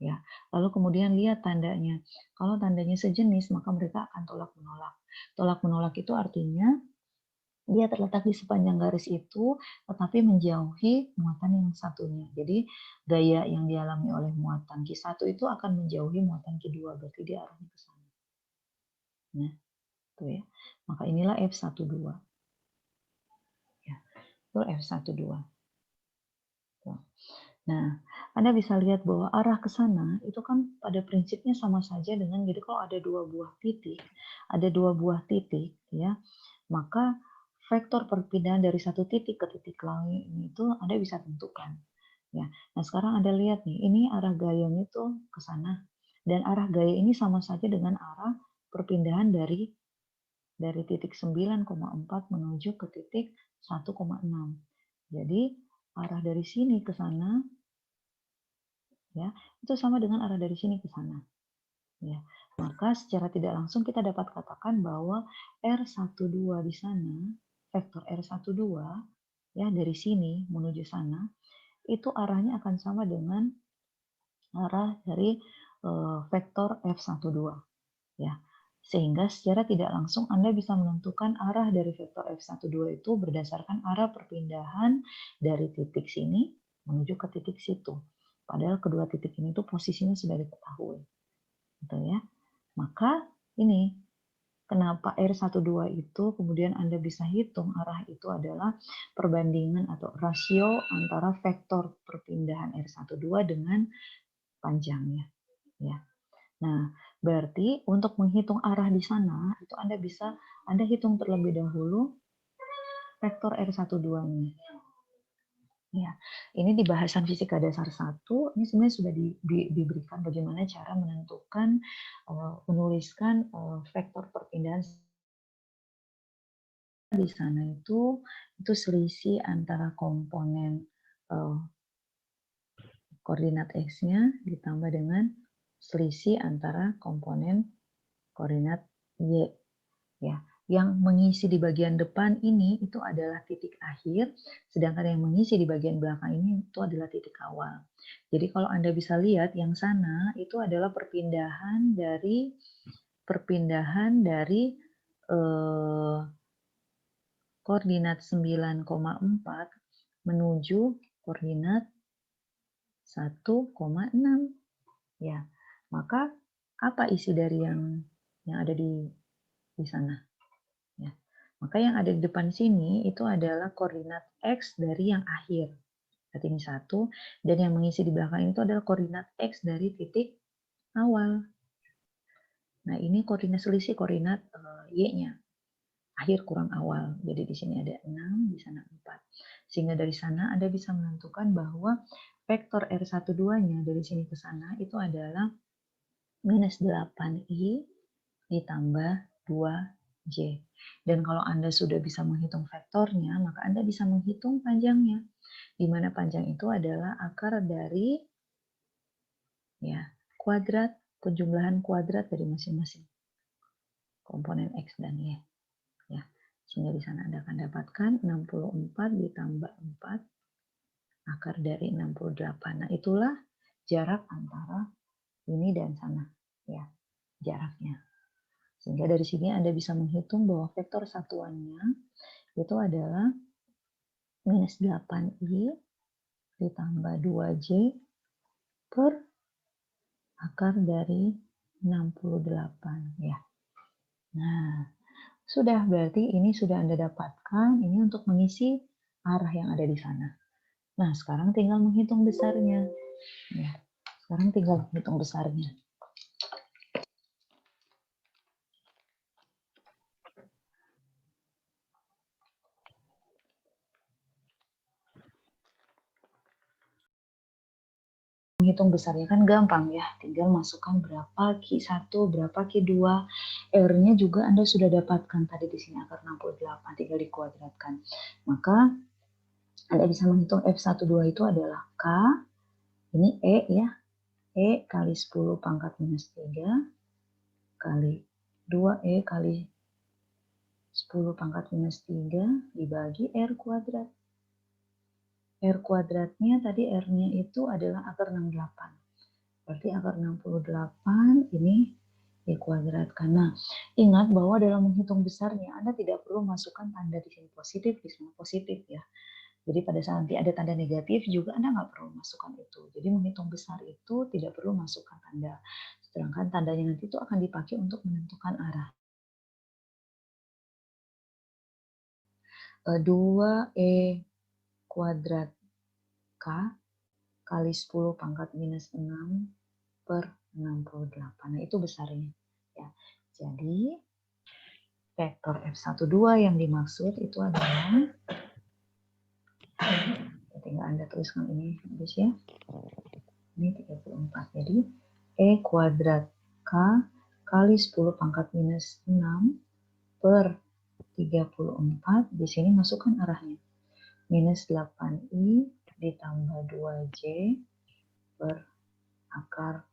Ya, lalu kemudian lihat tandanya. Kalau tandanya sejenis, maka mereka akan tolak-menolak. Tolak-menolak itu artinya dia terletak di sepanjang garis itu, tetapi menjauhi muatan yang satunya. Jadi gaya yang dialami oleh muatan Q1 itu akan menjauhi muatan Q2, berarti dia arahnya ke sana. Nah, itu ya. Maka inilah F12. Ya, itu F12. Tuh. Nah, Anda bisa lihat bahwa arah ke sana itu kan pada prinsipnya sama saja dengan, jadi kalau ada dua buah titik, ya, maka vektor perpindahan dari satu titik ke titik lain itu Anda bisa tentukan. Ya. Nah, sekarang Anda lihat nih, ini arah gayanya itu ke sana. Dan arah gaya ini sama saja dengan arah perpindahan dari titik 9,4 menuju ke titik 1,6. Jadi, arah dari sini ke sana, ya, itu sama dengan arah dari sini ke sana. Ya. Maka secara tidak langsung kita dapat katakan bahwa R12 di sana, vektor R12, ya, dari sini menuju sana, itu arahnya akan sama dengan arah dari vektor F12, ya. Sehingga secara tidak langsung Anda bisa menentukan arah dari vektor F12 itu berdasarkan arah perpindahan dari titik sini menuju ke titik situ. Padahal kedua titik ini tuh posisinya sudah diketahui. Gitu ya. Maka ini kenapa R12 itu kemudian Anda bisa hitung arah itu adalah perbandingan atau rasio antara vektor perpindahan R12 dengan panjangnya, ya. Nah, berarti untuk menghitung arah di sana itu Anda hitung terlebih dahulu vektor R12-nya. Ya, ini di bahasan fisika dasar 1, ini sebenarnya sudah diberikan bagaimana cara menentukan, menuliskan vektor perpindahan di sana itu selisih antara komponen koordinat X-nya ditambah dengan selisih antara komponen koordinat Y. Ya, yang mengisi di bagian depan ini itu adalah titik akhir, sedangkan yang mengisi di bagian belakang ini itu adalah titik awal. Jadi kalau Anda bisa lihat yang sana itu adalah perpindahan dari koordinat 9,4 menuju koordinat 1,6. Ya. Maka apa isi dari yang ada di sana? Ya. Maka yang ada di depan sini itu adalah koordinat X dari yang akhir. Berarti ini 1. Dan yang mengisi di belakang itu adalah koordinat X dari titik awal. Nah, ini koordinat selisih koordinat Y-nya. Akhir kurang awal. Jadi di sini ada 6, di sana 4. Sehingga dari sana Anda bisa menentukan bahwa vektor R12-nya dari sini ke sana itu adalah minus 8I ditambah 2J. Dan kalau Anda sudah bisa menghitung vektornya, maka Anda bisa menghitung panjangnya. Di mana panjang itu adalah akar dari kuadrat, penjumlahan kuadrat dari masing-masing komponen X dan Y. Ya, sehingga di sana Anda akan dapatkan 64 ditambah 4 akar dari 68. Nah, itulah jarak antara ini dan sana, ya, jaraknya. Sehingga dari sini Anda bisa menghitung bahwa vektor satuannya itu adalah minus 8I ditambah 2J per akar dari 68, ya. Nah, sudah, berarti ini sudah Anda dapatkan, ini untuk mengisi arah yang ada di sana. Nah, sekarang tinggal menghitung besarnya. Ya, sekarang tinggal menghitung besarnya. Menghitung besarnya kan gampang ya, tinggal masukkan berapa Q1, berapa Q2, R-nya juga Anda sudah dapatkan tadi di sini akar 68, tinggal dikuadratkan. Maka Anda bisa menghitung F12 itu adalah K, ini E ya, E kali 10 pangkat minus 3, kali 2E kali 10 pangkat minus 3 dibagi R kuadrat. R kuadratnya tadi R-nya itu adalah akar 68. Berarti akar 68 ini dikuadratkan. Nah, ingat bahwa dalam menghitung besarnya Anda tidak perlu masukkan tanda di sini positif, di sini positif ya. Jadi pada saat nanti ada tanda negatif juga Anda nggak perlu masukkan itu. Jadi menghitung besar itu tidak perlu masukkan tanda. Sedangkan tandanya nanti itu akan dipakai untuk menentukan arah. 2E kuadrat K kali 10 pangkat minus 6 per 68. Nah, itu besarnya. Ya. Jadi, vektor F12 yang dimaksud itu adalah, tinggal Anda tuliskan ini habis ya. Ini 34. Jadi, E kuadrat K kali 10 pangkat minus 6 per 34. Di sini masukkan arahnya. Minus 8I ditambah 2J per akar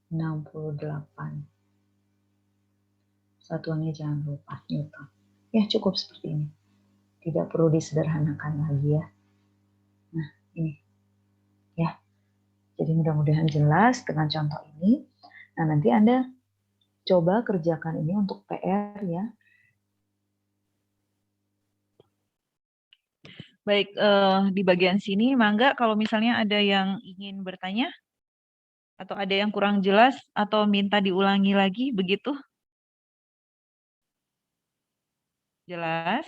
68. Satuannya jangan lupa Newton. Ya, cukup seperti ini. Tidak perlu disederhanakan lagi ya. Nah, ini. Ya. Jadi mudah-mudahan jelas dengan contoh ini. Nah, nanti Anda coba kerjakan ini untuk PR ya. Baik, di bagian sini, Mangga kalau misalnya ada yang ingin bertanya, atau ada yang kurang jelas, atau minta diulangi lagi, begitu? Jelas?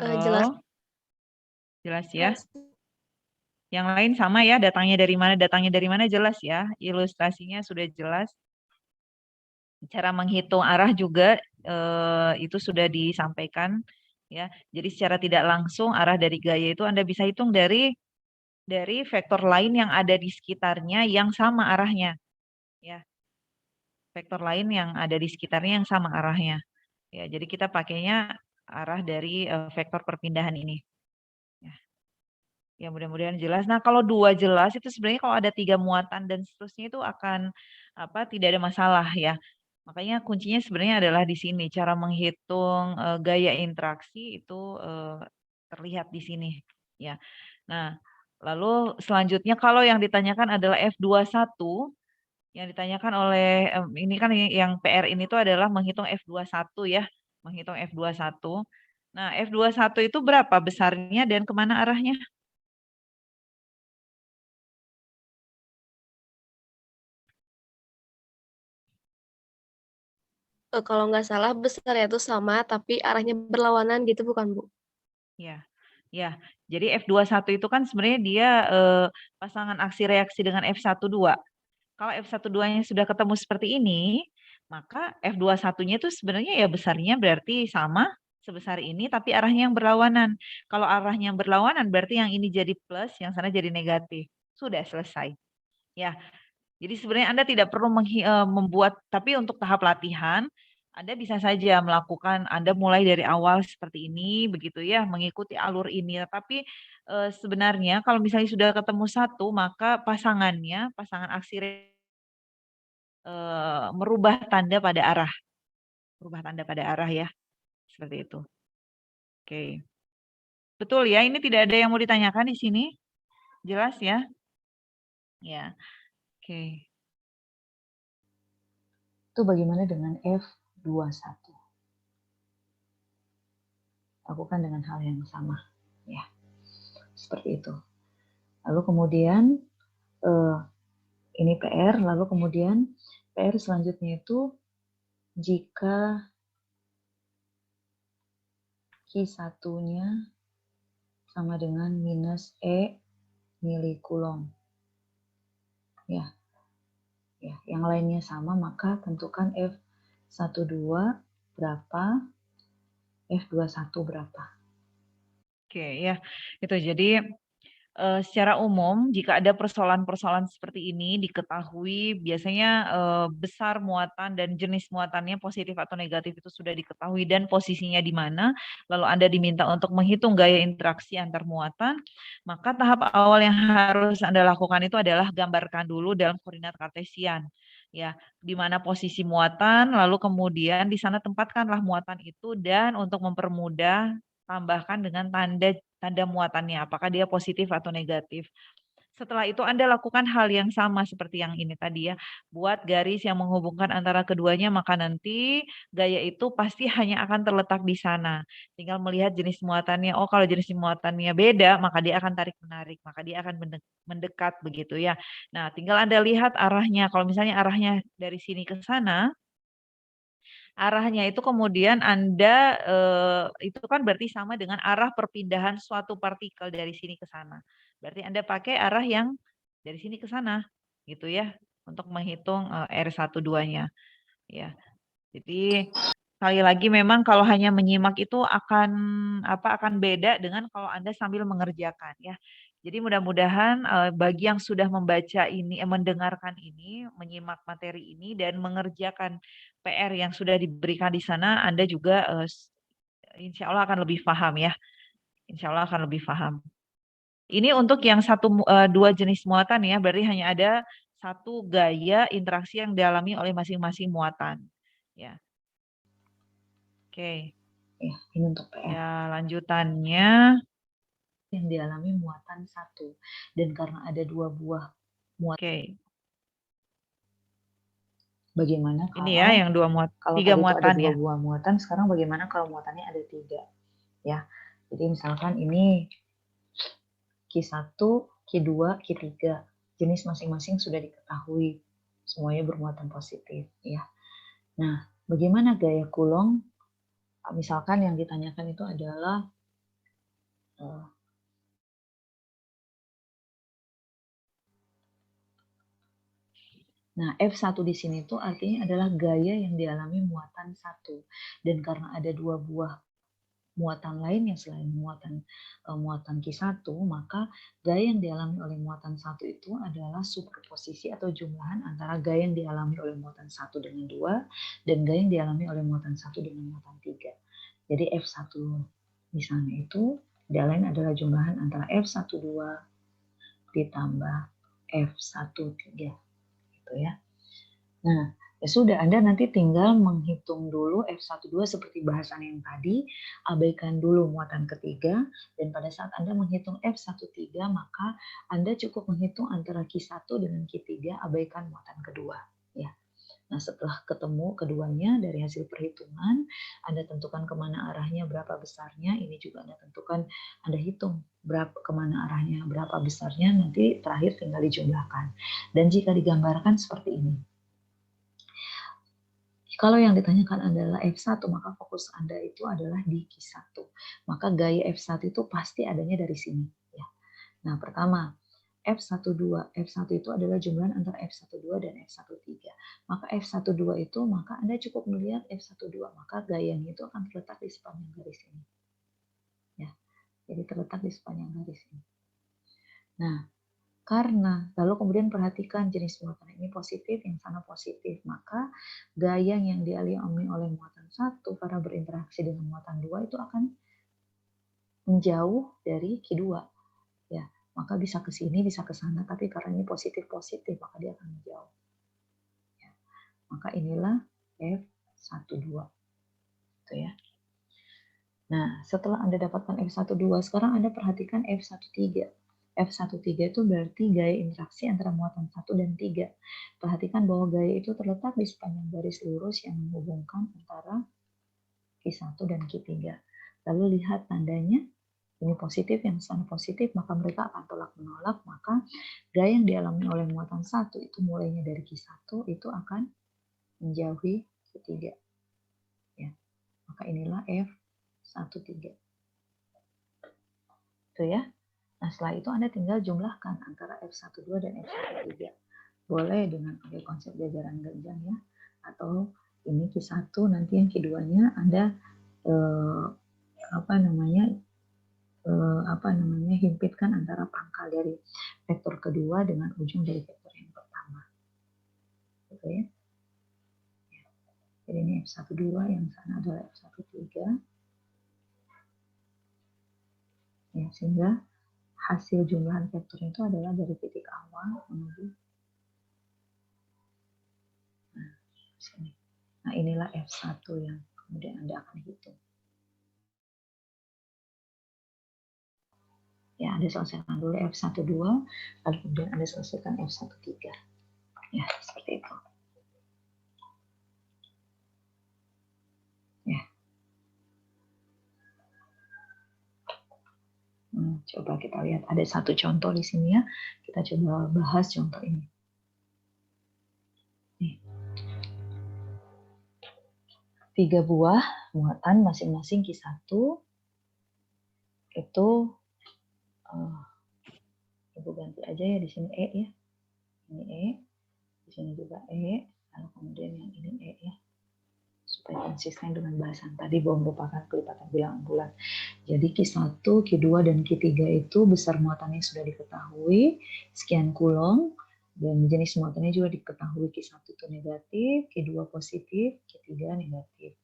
Halo? Jelas. Jelas ya? Yang lain sama ya, datangnya dari mana jelas ya, ilustrasinya sudah jelas. Cara menghitung arah juga itu sudah disampaikan ya. Jadi secara tidak langsung arah dari gaya itu Anda bisa hitung dari vektor lain yang ada di sekitarnya yang sama arahnya ya. Vektor lain yang ada di sekitarnya yang sama arahnya. Ya, jadi kita pakainya arah dari vektor perpindahan ini. Ya, mudah-mudahan jelas. Nah, kalau 2 jelas itu sebenarnya kalau ada 3 muatan dan seterusnya itu akan tidak ada masalah ya. Makanya kuncinya sebenarnya adalah di sini cara menghitung gaya interaksi itu terlihat di sini ya. Nah, lalu selanjutnya kalau yang ditanyakan adalah F21 yang ditanyakan oleh ini kan yang PR ini tuh adalah menghitung F21 ya, menghitung F21. Nah, F21 itu berapa besarnya dan kemana arahnya? Kalau nggak salah besarnya itu sama, tapi arahnya berlawanan gitu bukan, Bu? Ya, ya. Jadi F21 itu kan sebenarnya dia pasangan aksi reaksi dengan F12. Kalau F12-nya sudah ketemu seperti ini, maka F21-nya itu sebenarnya ya besarnya berarti sama sebesar ini, tapi arahnya yang berlawanan. Kalau arahnya yang berlawanan berarti yang ini jadi plus, yang sana jadi negatif. Sudah selesai. Ya, jadi sebenarnya Anda tidak perlu membuat, tapi untuk tahap latihan, Anda bisa saja melakukan, Anda mulai dari awal seperti ini, begitu ya, mengikuti alur ini. Tapi sebenarnya kalau misalnya sudah ketemu satu, maka pasangan aksi merubah tanda pada arah. Merubah tanda pada arah ya, seperti itu. Oke. Betul ya, ini tidak ada yang mau ditanyakan di sini? Jelas ya? Ya, oke. Itu bagaimana dengan F21? Lakukan dengan hal yang sama, ya, seperti itu. Lalu kemudian ini PR, lalu kemudian PR selanjutnya itu jika Q1-nya sama dengan minus E milikulom. Ya, yang lainnya sama, maka tentukan F12 berapa, F21 berapa. Oke ya, itu jadi secara umum jika ada persoalan-persoalan seperti ini diketahui biasanya besar muatan dan jenis muatannya positif atau negatif itu sudah diketahui dan posisinya di mana, lalu Anda diminta untuk menghitung gaya interaksi antar muatan, maka tahap awal yang harus Anda lakukan itu adalah gambarkan dulu dalam koordinat kartesian. Ya, di mana posisi muatan, lalu kemudian di sana tempatkanlah muatan itu dan untuk mempermudah tambahkan dengan tanda muatannya, apakah dia positif atau negatif. Setelah itu Anda lakukan hal yang sama seperti yang ini tadi ya, buat garis yang menghubungkan antara keduanya, maka nanti gaya itu pasti hanya akan terletak di sana. Tinggal melihat jenis muatannya, oh kalau jenis muatannya beda, maka dia akan tarik-menarik, maka dia akan mendekat begitu ya. Nah, tinggal Anda lihat arahnya, kalau misalnya arahnya dari sini ke sana, arahnya itu kemudian Anda, itu kan berarti sama dengan arah perpindahan suatu partikel dari sini ke sana. Berarti Anda pakai arah yang dari sini ke sana, gitu ya, untuk menghitung, R12-nya, ya. Jadi, sekali lagi memang kalau hanya menyimak itu akan beda dengan kalau Anda sambil mengerjakan, ya. Jadi mudah-mudahan, bagi yang sudah membaca ini mendengarkan ini, menyimak materi ini dan mengerjakan PR yang sudah diberikan di sana, Anda juga, insya Allah akan lebih paham ya, insya Allah akan lebih paham. Ini untuk yang 2 jenis muatan ya, berarti hanya ada 1 gaya interaksi yang dialami oleh masing-masing muatan, ya. Oke. Ya, ini untuk PR. Ya, lanjutannya Yang dialami muatan 1. Dan karena ada 2 buah muatan. Oke. Bagaimana kalau Ini ya yang 3 tadi itu muatan ada 2 ya. buah muatan, sekarang bagaimana kalau muatannya ada 3? Ya. Jadi misalkan ini Q1, Q2, Q3. Jenis masing-masing sudah diketahui. Semuanya bermuatan positif, ya. Nah, bagaimana gaya Coulomb? Misalkan yang ditanyakan itu adalah nah, F1 di sini itu artinya adalah gaya yang dialami muatan 1. Dan karena ada 2 buah muatan lainnya selain muatan Q1, maka gaya yang dialami oleh muatan 1 itu adalah superposisi atau jumlahan antara gaya yang dialami oleh muatan 1 dengan 2 dan gaya yang dialami oleh muatan 1 dengan muatan 3. Jadi F1 di sana itu tidak lain adalah jumlahan antara F12 ditambah F13 gitu ya. Nah, ya sudah, Anda nanti tinggal menghitung dulu F12 seperti bahasan yang tadi, abaikan dulu muatan ketiga, dan pada saat Anda menghitung F13, maka Anda cukup menghitung antara Q1 dengan Q3, abaikan muatan kedua. Ya. Nah, setelah ketemu keduanya dari hasil perhitungan, Anda tentukan kemana arahnya, berapa besarnya, ini juga Anda tentukan, Anda hitung kemana arahnya, berapa besarnya, nanti terakhir tinggal dijumlahkan. Dan jika digambarkan seperti ini. Kalau yang ditanyakan adalah F1, maka fokus Anda itu adalah di Q1. Maka gaya F1 itu pasti adanya dari sini. Ya. Nah, pertama, F12. F1 itu adalah jumlahan antara F12 dan F13. Maka F12 itu, maka Anda cukup melihat F12, maka gayanya itu akan terletak di sepanjang garis ini. Ya, jadi terletak di sepanjang garis ini. Nah, karena, lalu kemudian perhatikan jenis muatan ini positif, yang sana positif, maka gaya yang dialami oleh muatan 1 karena berinteraksi dengan muatan 2 itu akan menjauh dari Q2. Ya, maka bisa ke sini, bisa ke sana, tapi karena ini positif-positif, maka dia akan menjauh. Ya, maka inilah F12. Gitu ya. Nah, setelah Anda dapatkan F12, sekarang Anda perhatikan F13. F13 itu berarti gaya interaksi antara muatan 1 dan 3. Perhatikan bahwa gaya itu terletak di sepanjang garis lurus yang menghubungkan antara Q1 dan Q3. Lalu lihat tandanya, ini positif, yang sana positif, maka mereka akan tolak menolak, maka gaya yang dialami oleh muatan 1 itu mulainya dari Q1 itu akan menjauhi Q3. Ya. Maka inilah F13. Itu ya. Nah, setelah itu Anda tinggal jumlahkan antara F12 dan F13. Boleh dengan pakai konsep jajaran ganjang ya, atau ini Q1, nanti yang keduanya Anda himpitkan antara pangkal dari vektor kedua dengan ujung dari vektor yang pertama. Gitu ya. Jadi ini F12, yang sana adalah F13. Ya, sehingga hasil jumlahan vektor itu adalah dari titik awal menuju sini. Nah, inilah F1 yang kemudian Anda akan hitung. Ya, Anda selesaikan dulu F12, lalu kemudian Anda selesaikan F13. Ya, seperti itu. Ya. Coba kita lihat, ada satu contoh di sini ya. Kita coba bahas contoh ini. Nih. 3 buah muatan masing-masing Q1 itu Ibu ganti aja ya di sini E ya. Ini E, di sini juga E, lalu kemudian yang ini E ya. Supaya konsisten dengan bahasan tadi bahwa merupakan kelipatan bilangan bulat. Jadi Q1, Q2, dan Q3 itu besar muatannya sudah diketahui, sekian kulon, dan jenis muatannya juga diketahui. Q1 itu negatif, Q2 positif, Q3 negatif.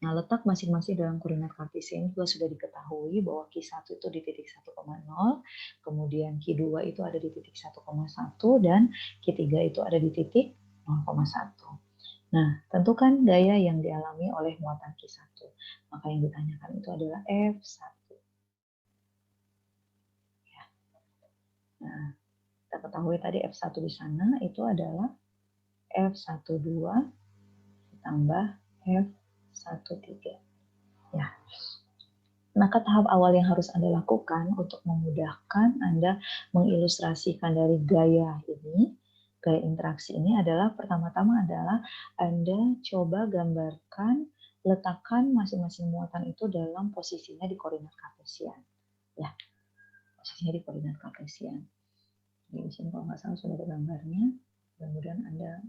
Nah, letak masing-masing dalam koordinat kartesian juga sudah diketahui bahwa Q1 itu di titik 1,0, kemudian Q2 itu ada di titik 1,1, dan Q3 itu ada di titik 0,1. Nah, tentukan gaya yang dialami oleh muatan Q1. Maka yang ditanyakan itu adalah F1. Ya. Nah, kita ketahui tadi F1 di sana itu adalah F12 ditambah F13. Ya. Maka tahap awal yang harus Anda lakukan untuk memudahkan Anda mengilustrasikan dari gaya ini, gaya interaksi ini adalah pertama-tama adalah Anda coba gambarkan, letakkan masing-masing muatan itu dalam posisinya di koordinat kartesian. Ya, posisinya di koordinat kartesian. Di sini kalau nggak salah sudah ada gambarnya. Kemudian Anda,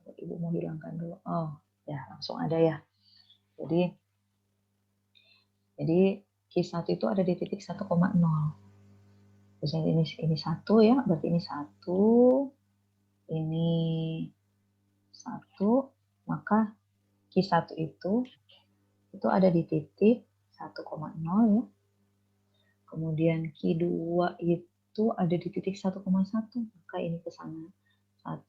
Ibu mau hilangkan dulu. Oh, ya langsung ada ya. Jadi Q1 itu ada di titik 1,0. Misalnya ini 1 ya, berarti ini 1, ini 1, maka Q1 itu ada di titik 1,0 ya. Kemudian Q2 itu ada di titik 1,1, maka ini ke sana 1,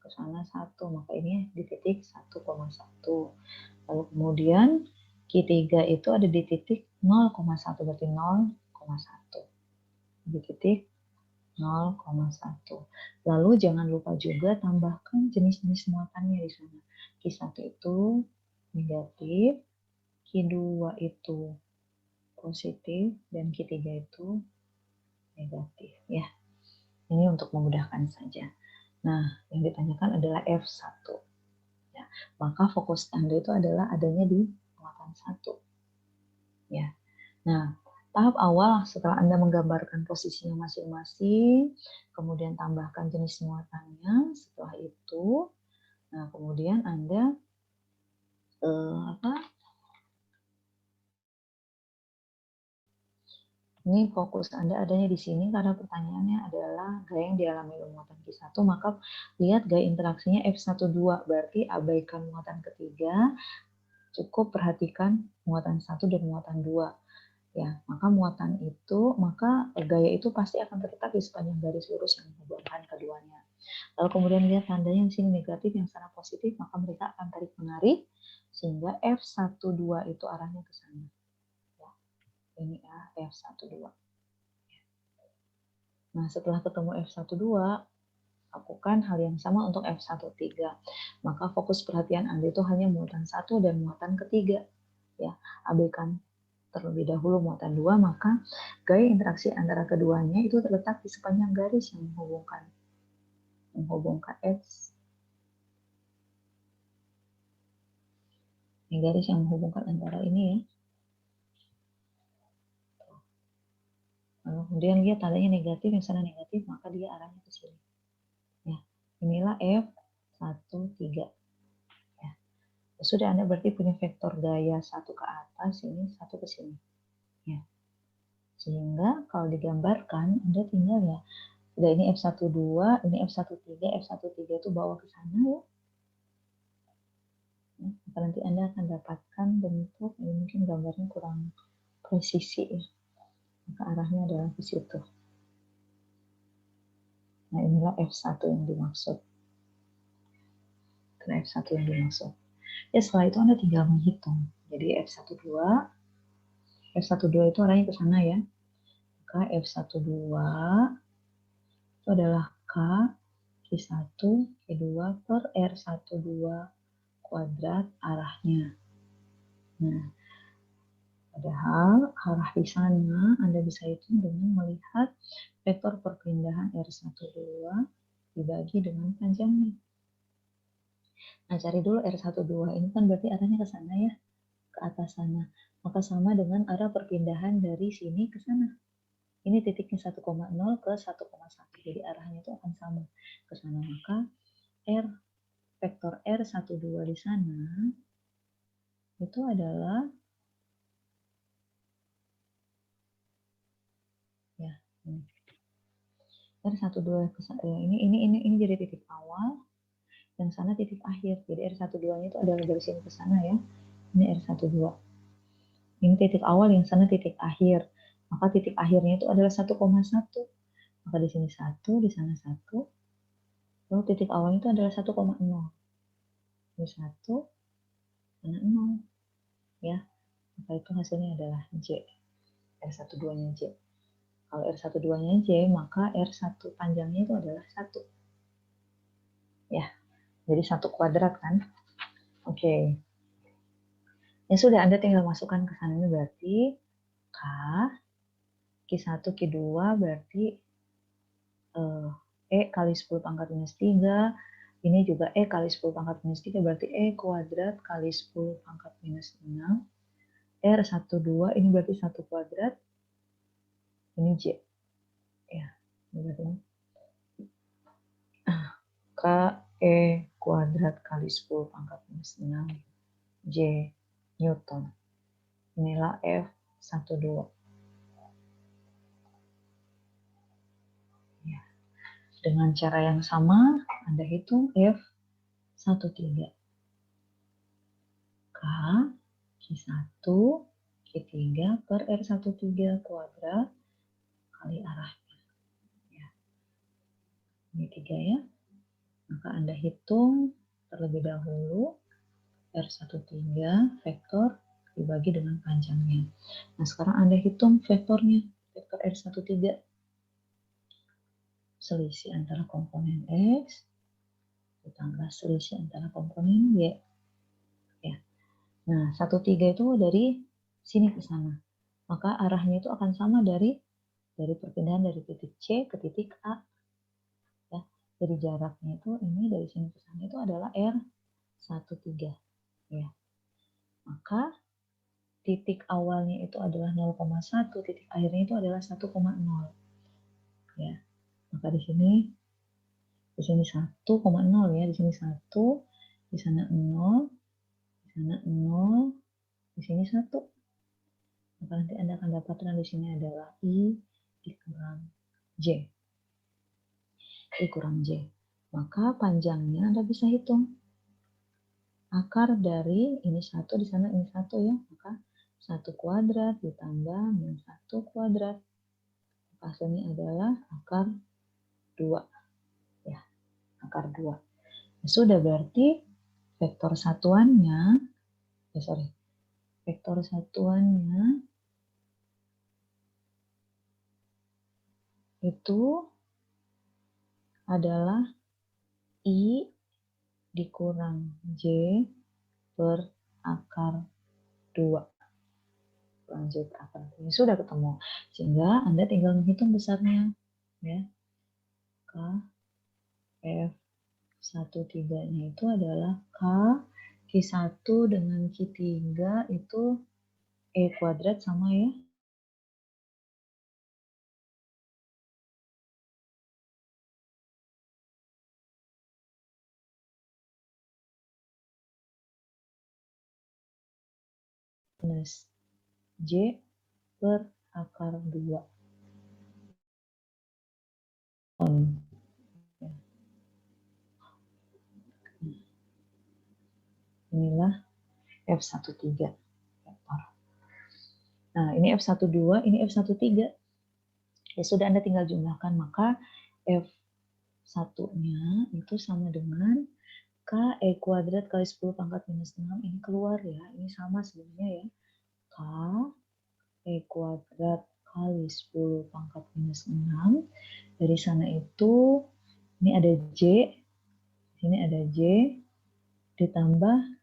ke sana 1, maka ini di titik 1,1. Lalu kemudian Q3 itu ada di titik 0,1, berarti 0,1. Di titik 0,1. Lalu jangan lupa juga tambahkan jenis-jenis muatannya di sana. Q1 itu negatif, Q2 itu positif, dan Q3 itu negatif. Ya, ini untuk memudahkan saja. Nah, yang ditanyakan adalah F1. Ya, maka fokus Anda itu adalah adanya di muatan 1. Ya. Nah, tahap awal setelah Anda menggambarkan posisinya masing-masing, kemudian tambahkan jenis muatannya. Setelah itu, nah kemudian Anda ini fokus Anda adanya di sini karena pertanyaannya adalah gaya yang dialami oleh muatan Q1, maka lihat gaya interaksinya F12, berarti abaikan muatan ketiga, cukup perhatikan muatan 1 dan muatan 2. Ya, maka gaya itu pasti akan terletak di sepanjang garis lurus yang menghubungkan keduanya. Lalu kemudian lihat tandanya di sini negatif, yang sana positif, maka mereka akan tarik menarik sehingga F12 itu arahnya ke sana. Ya, ini F12. Nah, setelah ketemu F12, lakukan hal yang sama untuk F13. Maka fokus perhatian Anda itu hanya muatan 1 dan muatan ketiga. Ya, abaikan terlebih dahulu muatan 2, maka gaya interaksi antara keduanya itu terletak di sepanjang garis yang menghubungkan X. Ini garis yang menghubungkan antara ini ya. Lalu kemudian dia tandanya negatif, yang sana negatif, maka dia arahnya ke sini. Ya, inilah F13. Ya. Sudah Anda berarti punya vektor gaya 1 ke atas, ini 1 ke sini. Ya. Sehingga kalau digambarkan, Anda tinggal ya, udah ini F12, ini F13, F13 itu bawa ke sana ya. Maka nanti Anda akan dapatkan bentuk, ini mungkin gambarnya kurang presisi ya. Maka arahnya adalah ke situ. Nah, inilah F1 yang dimaksud. Karena F1 yang dimaksud. Ya, setelah itu Anda tinggal menghitung. Jadi F12 itu arahnya ke sana ya. Maka F12 itu adalah K, Q1, Q2 per R12 kuadrat arahnya. Nah, padahal arah di sana Anda bisa hitung dengan melihat vektor perpindahan R12 dibagi dengan panjangnya. Nah, cari dulu R12 ini kan berarti arahnya ke sana ya, ke atas sana. Maka sama dengan arah perpindahan dari sini ke sana. Ini titiknya 1,0 ke 1,1. Jadi arahnya itu akan sama ke sana. Maka vektor R12 di sana itu adalah ya ini. R12 ini jadi titik awal, yang sana titik akhir. Jadi R12-nya itu adalah dari sini ke sana ya. Ini R12. Ini titik awal, yang sana titik akhir. Maka titik akhirnya itu adalah 1,1. Maka di sini 1, di sana 1. Lalu titik awalnya itu adalah 1,0. Ini 1, sana 0. Ya. Maka itu hasilnya adalah J. R12-nya J. Kalau R12-nya J, maka R1 panjangnya itu adalah 1. Ya. Jadi 1 kuadrat kan. Oke. Ya sudah, Anda tinggal masukkan ke sana, ini berarti K, Q1, Q2 berarti E kali 10 pangkat minus 3, ini juga E kali 10 pangkat minus 3, berarti E kuadrat kali 10 pangkat minus 6, R12, ini berarti 1 kuadrat, ini J. Ya, berarti ini K, E kuadrat kali 10 pangkat minus 6, J Newton. Inilah F12. Ya. Dengan cara yang sama, Anda hitung F13. K, Q1, Q3 per R13 kuadrat kali arahnya. Ya. Ini 3 ya. Maka Anda hitung terlebih dahulu R13 vektor dibagi dengan panjangnya. Nah, sekarang Anda hitung vektornya, vektor R13. Selisih antara komponen X ditambah selisih antara komponen Y. Ya. Nah, 13 itu dari sini ke sana. Maka arahnya itu akan sama dari perpindahan dari titik C ke titik A. Ya. Jadi jaraknya itu ini dari sini ke sana itu adalah R13. Ya. Maka titik awalnya itu adalah 0,1, titik akhirnya itu adalah 1,0. Ya. Maka di sini 1,0 ya, di sini 1, di sana 0, di sana 0, di sini 1. Maka nanti Anda akan dapatkan di sini adalah I dikurang J. I kurang J. Maka panjangnya Anda bisa hitung. Akar dari ini 1, di sana ini 1 ya. Maka 1 kuadrat ditambah min 1 kuadrat. Hasilnya adalah akar 2. Ya, akar 2. Sudah berarti vektor satuannya, vektor satuannya itu adalah I dikurang J per akar 2. Kurang J per akar 2. Ini sudah ketemu. Sehingga Anda tinggal menghitung besarnya. Ya. K F 1,3-nya itu adalah K Q1 dengan Q3 itu E kuadrat sama ya. Plus J per akar 2. Inilah F13 vektor. Nah, ini F12, ini F13. Ya sudah, Anda tinggal jumlahkan, maka F1-nya itu sama dengan K E kuadrat kali 10 pangkat minus 6. Ini keluar ya, ini sama sebenarnya ya. K E kuadrat kali 10 pangkat minus 6. Dari sana itu, ini ada J, sini ada J, ditambah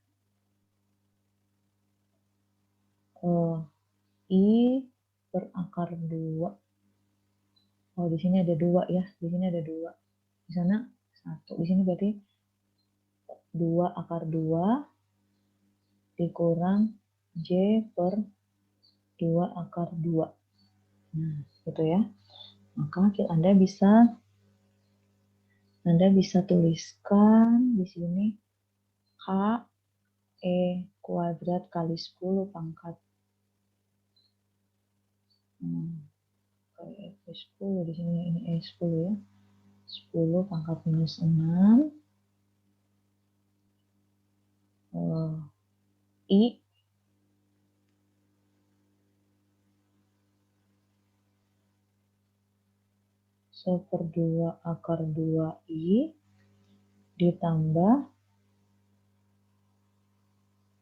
I per akar 2. Oh, di sini ada 2 ya, di sini ada 2. Di sana 1. Di sini berarti 2 akar 2 dikurang J per 2 akar 2. Nah, gitu ya. Maka Anda bisa tuliskan di sini K E kuadrat kali 10 pangkat kali E 10, di sini ini E 10 ya. 10 pangkat minus 6 I /2 akar 2I ditambah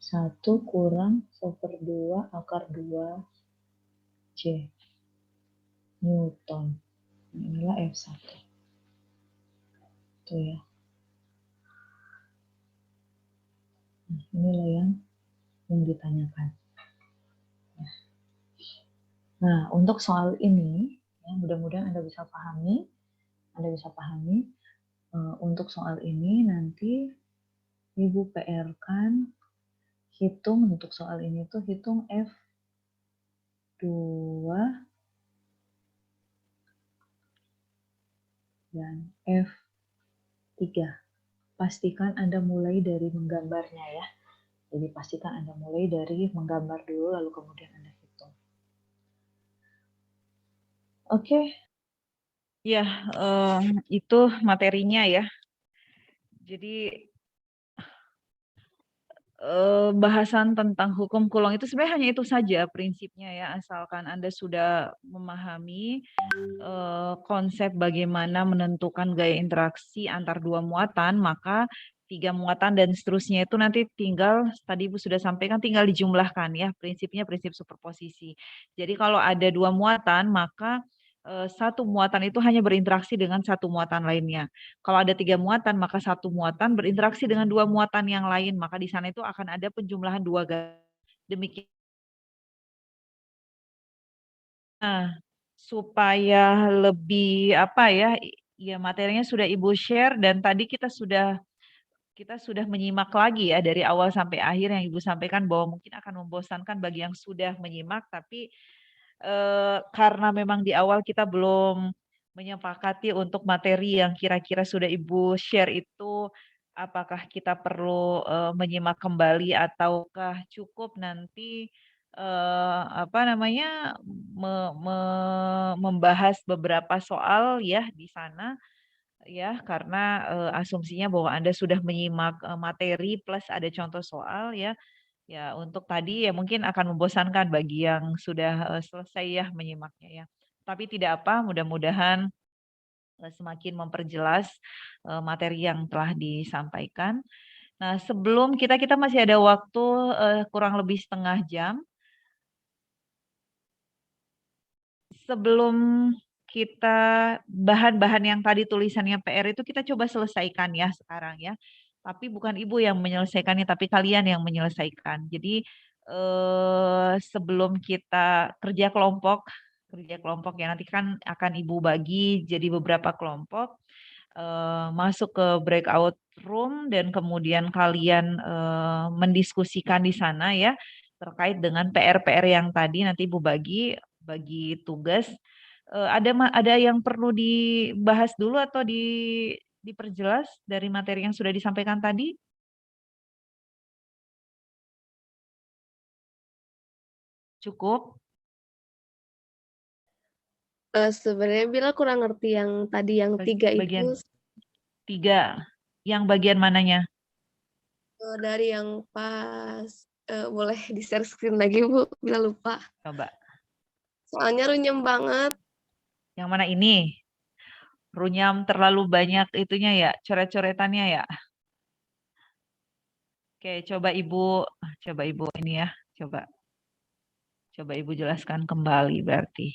1 kurang 1/2 akar 2 J Newton. Inilah F1. Itu ya. Nah, inilah yang ditanyakan. Nah, untuk soal ini, ya, mudah-mudahan Anda bisa pahami. Untuk soal ini nanti Ibu PR-kan hitung untuk soal ini tuh hitung F2 dan F3. Pastikan Anda mulai dari menggambarnya ya. Jadi pastikan Anda mulai dari menggambar dulu lalu kemudian Anda hitung. Oke. Ya, itu materinya ya. Jadi bahasan tentang hukum Coulomb itu sebenarnya hanya itu saja prinsipnya ya, asalkan Anda sudah memahami konsep bagaimana menentukan gaya interaksi antar dua muatan, maka 3 muatan dan seterusnya itu nanti tinggal, tadi Ibu sudah sampaikan, tinggal dijumlahkan ya, prinsipnya prinsip superposisi. Jadi kalau ada 2 muatan, maka satu muatan itu hanya berinteraksi dengan satu muatan lainnya. Kalau ada 3 muatan, maka satu muatan berinteraksi dengan 2 muatan yang lain, maka di sana itu akan ada penjumlahan 2 gaya. Demikian. Nah, supaya lebih apa ya, ya materinya sudah Ibu share dan tadi kita sudah kita sudah menyimak lagi ya dari awal sampai akhir yang Ibu sampaikan bahwa mungkin akan membosankan bagi yang sudah menyimak, tapi karena memang di awal kita belum menyepakati untuk materi yang kira-kira sudah Ibu share itu, apakah kita perlu menyimak kembali ataukah cukup nanti apa namanya membahas beberapa soal ya di sana ya, karena asumsinya bahwa Anda sudah menyimak materi plus ada contoh soal ya. Ya, untuk tadi ya mungkin akan membosankan bagi yang sudah selesai ya menyimaknya ya. Tapi tidak apa, mudah-mudahan semakin memperjelas materi yang telah disampaikan. Nah, sebelum kita masih ada waktu kurang lebih setengah jam. Sebelum kita bahan-bahan yang tadi tulisannya PR itu kita coba selesaikan ya sekarang ya. Tapi bukan Ibu yang menyelesaikannya, tapi kalian yang menyelesaikan. Jadi sebelum kita kerja kelompok ya nanti kan akan Ibu bagi jadi beberapa kelompok, masuk ke breakout room dan kemudian kalian mendiskusikan di sana ya terkait dengan PR-PR yang tadi nanti Ibu bagi tugas. Ada yang perlu dibahas dulu atau diperjelas dari materi yang sudah disampaikan tadi? Cukup? Sebenarnya Bila kurang ngerti yang tadi yang 3 Bagian itu 3. Yang bagian mananya? dari yang pas boleh di-share screen lagi Bu, Bila lupa. Coba. Soalnya runyem banget. Yang mana ini? Runyam terlalu banyak itunya ya, coret-coretannya ya. Oke, coba Ibu ini ya, coba Ibu jelaskan kembali berarti.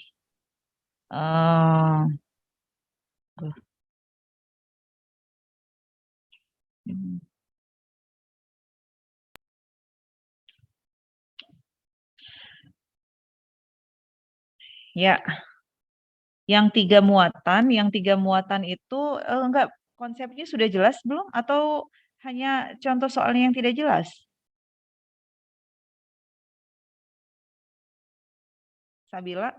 Ya, yang tiga muatan itu enggak, konsepnya sudah jelas belum atau hanya contoh soalnya yang tidak jelas? Sabila?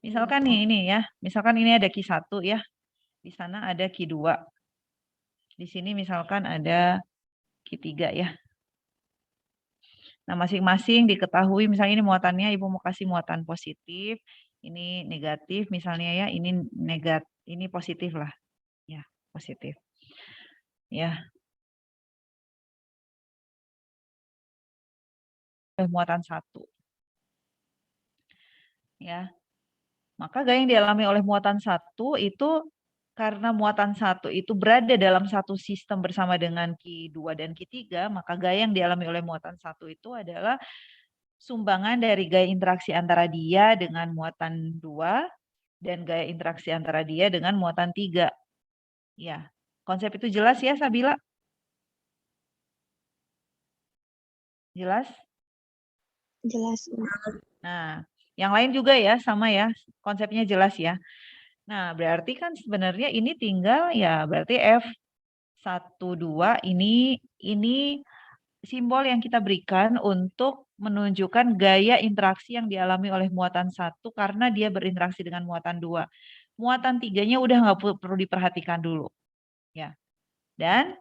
Misalkan nih ini ya, misalkan ini ada Q1 ya, di sana ada Q2. Di sini misalkan ada Q3 ya. Nah, masing-masing diketahui misalnya ini muatannya Ibu mau kasih muatan positif, ini negatif misalnya ya, ini negatif, ini positif lah. Ya, positif. Ya. Muatan 1. Ya. Maka gaya yang dialami oleh muatan 1 itu karena muatan 1 itu berada dalam satu sistem bersama dengan Q2 dan Q3, maka gaya yang dialami oleh muatan 1 itu adalah sumbangan dari gaya interaksi antara dia dengan muatan 2 dan gaya interaksi antara dia dengan muatan 3. Ya, konsep itu jelas ya Sabila? Jelas? Jelas. Nah, yang lain juga ya sama ya, konsepnya jelas ya. Nah, berarti kan sebenarnya ini tinggal ya berarti F12 ini simbol yang kita berikan untuk menunjukkan gaya interaksi yang dialami oleh muatan 1 karena dia berinteraksi dengan muatan 2. Muatan 3-nya udah nggak perlu diperhatikan dulu. Ya. Dan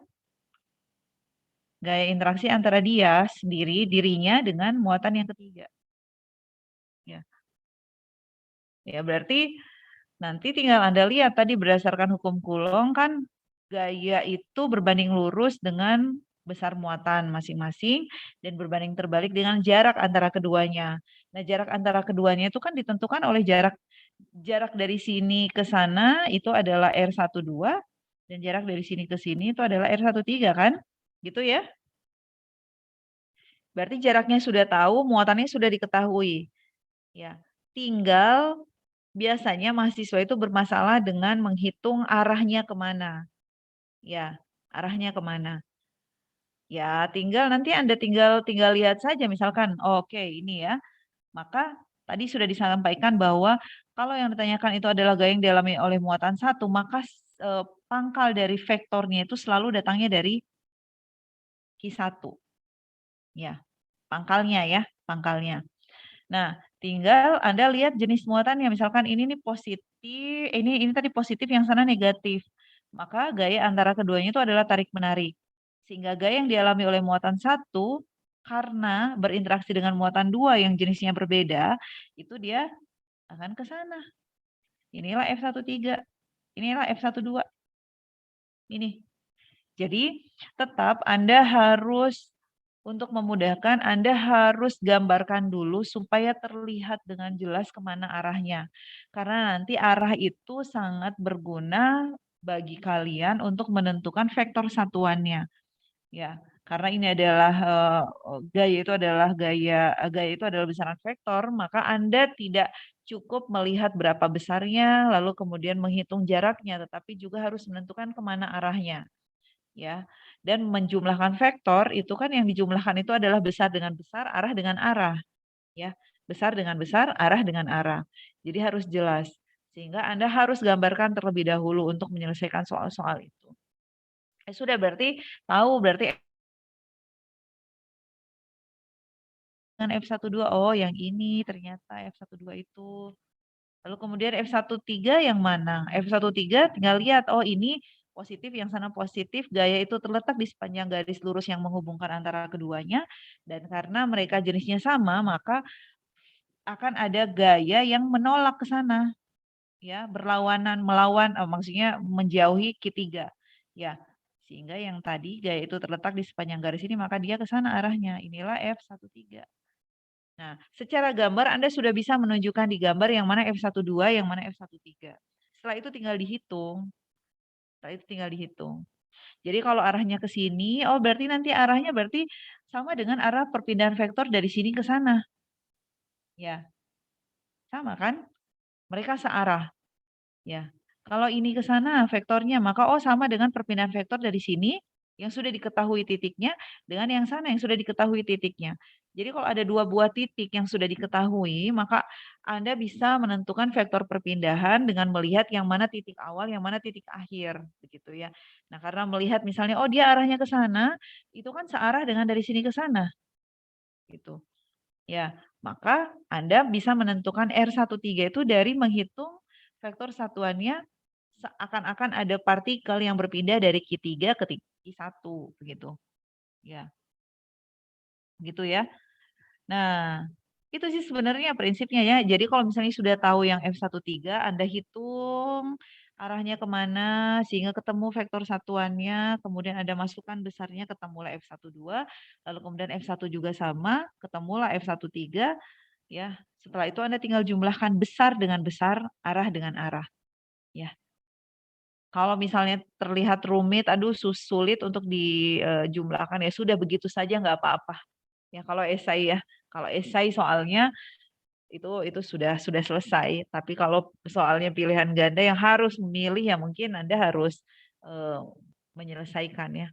gaya interaksi antara dia sendiri, dirinya dengan muatan yang ketiga. Ya. Ya, berarti nanti tinggal Anda lihat tadi berdasarkan hukum Coulomb kan gaya itu berbanding lurus dengan besar muatan masing-masing dan berbanding terbalik dengan jarak antara keduanya. Nah, jarak antara keduanya itu kan ditentukan oleh jarak dari sini ke sana itu adalah R12 dan jarak dari sini ke sini itu adalah R13 kan? Gitu ya? Berarti jaraknya sudah tahu, muatannya sudah diketahui. Ya, tinggal biasanya mahasiswa itu bermasalah dengan menghitung arahnya kemana. Ya, arahnya kemana. Ya, nanti Anda tinggal lihat saja misalkan, oke ini ya. Maka tadi sudah disampaikan bahwa kalau yang ditanyakan itu adalah gaya yang dialami oleh muatan 1, maka pangkal dari vektornya itu selalu datangnya dari Q1. Ya, pangkalnya ya, pangkalnya. Nah, tinggal Anda lihat jenis muatannya. Misalkan ini nih positif, ini tadi positif, yang sana negatif. Maka gaya antara keduanya itu adalah tarik-menarik. Sehingga gaya yang dialami oleh muatan 1 karena berinteraksi dengan muatan 2 yang jenisnya berbeda, itu dia akan ke sana. Inilah F13, inilah F12. Ini. Jadi, tetap Anda harus, untuk memudahkan, Anda harus gambarkan dulu supaya terlihat dengan jelas kemana arahnya. Karena nanti arah itu sangat berguna bagi kalian untuk menentukan vektor satuannya. Ya, karena ini adalah gaya itu adalah besaran vektor, maka Anda tidak cukup melihat berapa besarnya, lalu kemudian menghitung jaraknya, tetapi juga harus menentukan kemana arahnya. Ya, dan menjumlahkan vektor itu kan yang dijumlahkan itu adalah besar dengan besar, arah dengan arah, ya. Besar dengan besar, arah dengan arah. Jadi harus jelas. Sehingga Anda harus gambarkan terlebih dahulu untuk menyelesaikan soal-soal itu. Sudah berarti tahu berarti dengan F12, oh yang ini ternyata F12 itu. Lalu kemudian F13 yang mana? F13 tinggal lihat, oh ini positif, yang sana positif, gaya itu terletak di sepanjang garis lurus yang menghubungkan antara keduanya, dan karena mereka jenisnya sama, maka akan ada gaya yang menolak ke sana, ya, berlawanan, melawan, maksudnya menjauhi Q3, ya. Sehingga yang tadi gaya itu terletak di sepanjang garis ini, maka dia ke sana arahnya. Inilah F13. Nah, secara gambar Anda sudah bisa menunjukkan di gambar yang mana F12, yang mana F13. Setelah itu tinggal dihitung. Jadi kalau arahnya ke sini, oh berarti nanti arahnya berarti sama dengan arah perpindahan vektor dari sini ke sana. Ya, sama kan? Mereka searah. Ya. Kalau ini ke sana vektornya, maka oh sama dengan perpindahan vektor dari sini yang sudah diketahui titiknya dengan yang sana yang sudah diketahui titiknya. Jadi kalau ada dua buah titik yang sudah diketahui, maka Anda bisa menentukan vektor perpindahan dengan melihat yang mana titik awal, yang mana titik akhir, begitu ya. Nah, karena melihat misalnya oh dia arahnya ke sana, itu kan searah dengan dari sini ke sana. Gitu. Ya, maka Anda bisa menentukan R13 itu dari menghitung vektor satuannya seakan-akan ada partikel yang berpindah dari Q3 ke Q1 begitu. Ya. Gitu ya. Nah, itu sih sebenarnya prinsipnya ya. Jadi kalau misalnya sudah tahu yang F13, Anda hitung arahnya kemana sehingga ketemu vektor satuannya, kemudian Anda masukkan besarnya, ketemulah F12, lalu kemudian F1 juga sama, ketemulah F13, ya. Setelah itu Anda tinggal jumlahkan besar dengan besar, arah dengan arah. Ya. Kalau misalnya terlihat rumit, aduh sulit untuk dijumlahkan, ya sudah begitu saja nggak apa-apa. Ya kalau esai ya, kalau esai soalnya itu sudah selesai. Tapi kalau soalnya pilihan ganda yang harus memilih, ya mungkin Anda harus menyelesaikan ya.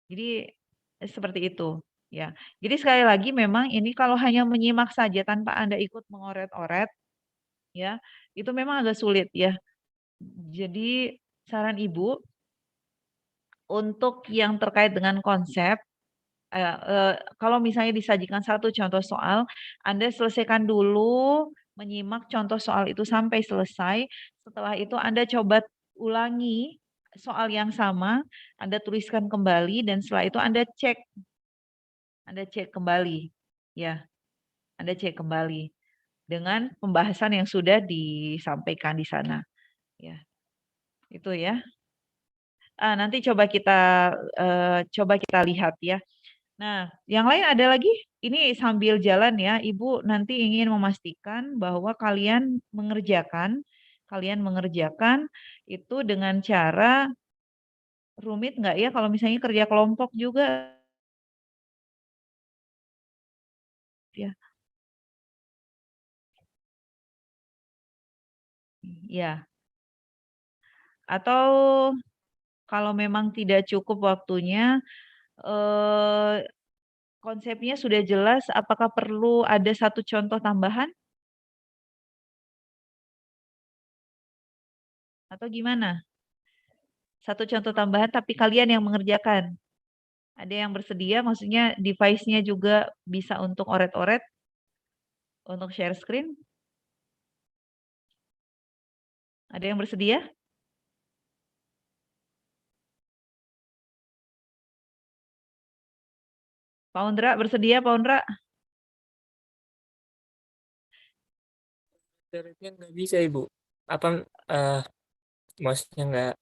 Jadi seperti itu ya. Jadi sekali lagi memang ini kalau hanya menyimak saja tanpa Anda ikut mengoret-oret ya, itu memang agak sulit ya. Jadi saran Ibu untuk yang terkait dengan konsep, kalau misalnya disajikan satu contoh soal, Anda selesaikan dulu menyimak contoh soal itu sampai selesai. Setelah itu Anda coba ulangi soal yang sama, Anda tuliskan kembali, dan setelah itu Anda cek kembali, ya, Anda cek kembali dengan pembahasan yang sudah disampaikan di sana, ya, itu ya. Nanti coba kita lihat ya. Nah, yang lain ada lagi? Ini sambil jalan ya, Ibu nanti ingin memastikan bahwa kalian mengerjakan itu dengan cara rumit nggak ya kalau misalnya kerja kelompok juga ya. Ya. Atau kalau memang tidak cukup waktunya, konsepnya sudah jelas, apakah perlu ada satu contoh tambahan? Atau gimana? Satu contoh tambahan tapi kalian yang mengerjakan. Ada yang bersedia, maksudnya device-nya juga bisa untuk oret-oret, untuk share screen? Ada yang bersedia? Pak Undra bersedia, Pak Undra? Internetnya nggak bisa Ibu. Apa maksudnya nggak?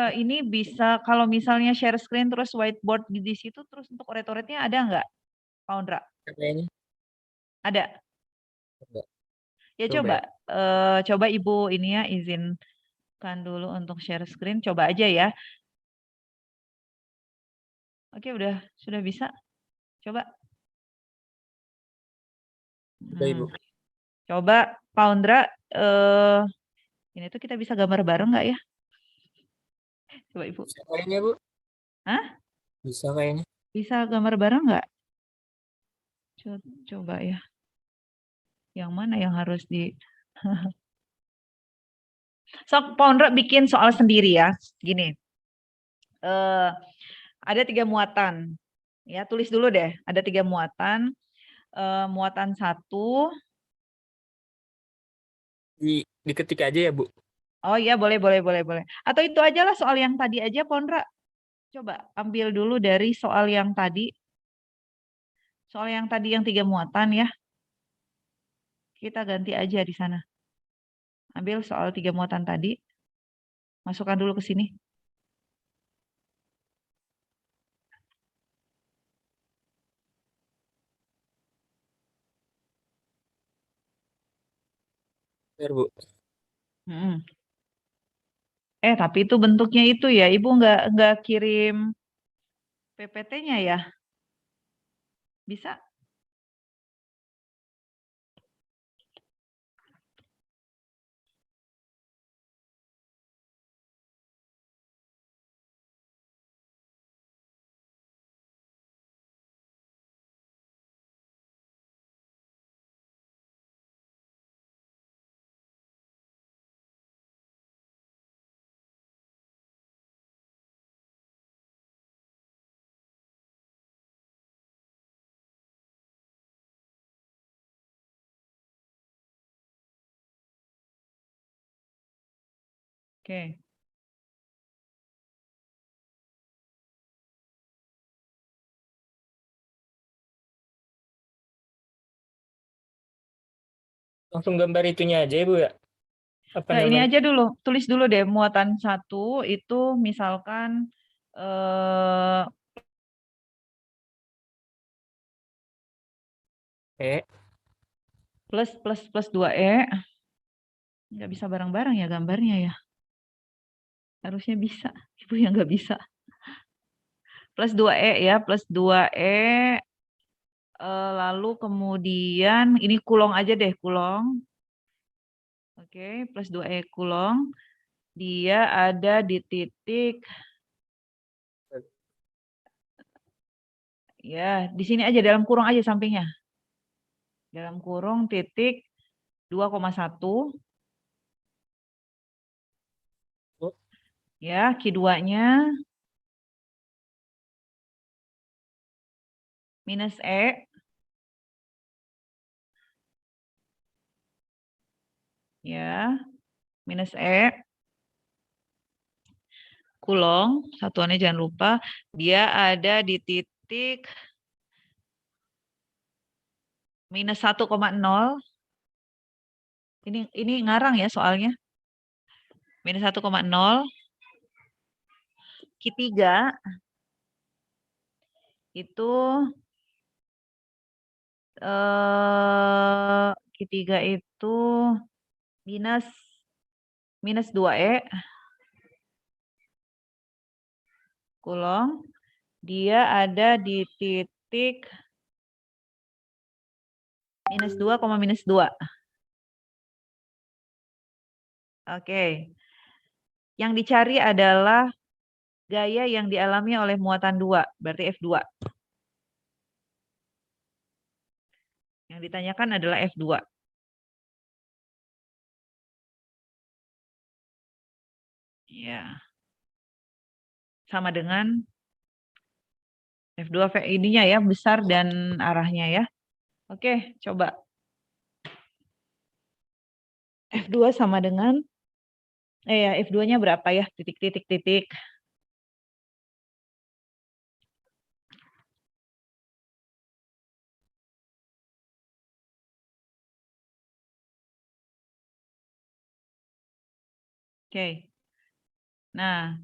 Ini bisa kalau misalnya share screen terus whiteboard di situ terus untuk oret-oretnya ada nggak, Pak Undra? Kayaknya Ada. nggak. Ya Coba coba, ya. coba Ibu ini ya izinkan dulu untuk share screen, coba aja ya. Oke, sudah bisa. Coba. Coba Ibu. Coba Pak Undra, ini tuh kita bisa gambar bareng nggak ya? Coba Ibu. Bisa kayaknya Bu. Hah? Bisa kayaknya. Bisa gambar bareng nggak? Coba ya. Yang mana yang harus di... Sok Pak Undra bikin soal sendiri ya. Gini. Ada 3 muatan. Ya, tulis dulu deh. Ada 3 muatan. Muatan 1. Diketik aja ya Bu. Oh iya, boleh. Atau itu aja lah soal yang tadi aja, Pondra. Coba ambil dulu dari soal yang tadi. Soal yang tadi yang 3 muatan ya. Kita ganti aja di sana. Ambil soal 3 muatan tadi. Masukkan dulu ke sini. Biar Bu. Tapi itu bentuknya itu ya. Ibu nggak kirim PPT-nya ya? Bisa? Oke. Langsung gambar itunya aja ya Bu ya. Apa Nah, ini namanya? aja dulu. Tulis dulu deh muatan 1 itu misalkan plus 2E. Nggak bisa bareng-bareng ya gambarnya ya. Harusnya bisa. Ibu yang nggak bisa. Plus 2E ya. Plus 2E. Lalu kemudian ini kulong aja deh. Kulong. Oke. Plus 2E kulong. Dia ada di titik. Ya. Di sini aja. Dalam kurung aja sampingnya. Dalam kurung titik 2,1. Ya, Q2-nya minus E. Ya, minus E. Kulong, satuannya jangan lupa. Dia ada di titik minus 1,0. Ini ngarang ya soalnya. Minus 1,0. Q3 itu Q3 itu minus 2E kulong. Dia ada di titik minus 2, minus 2. Oke. Yang dicari adalah gaya yang dialami oleh muatan 2, berarti F2. Yang ditanyakan adalah F2. Ya. Sama dengan F2 ininya ya, besar dan arahnya ya. Oke, coba. F2 sama dengan, ya F2-nya berapa ya? Titik, titik, titik. Oke. Nah,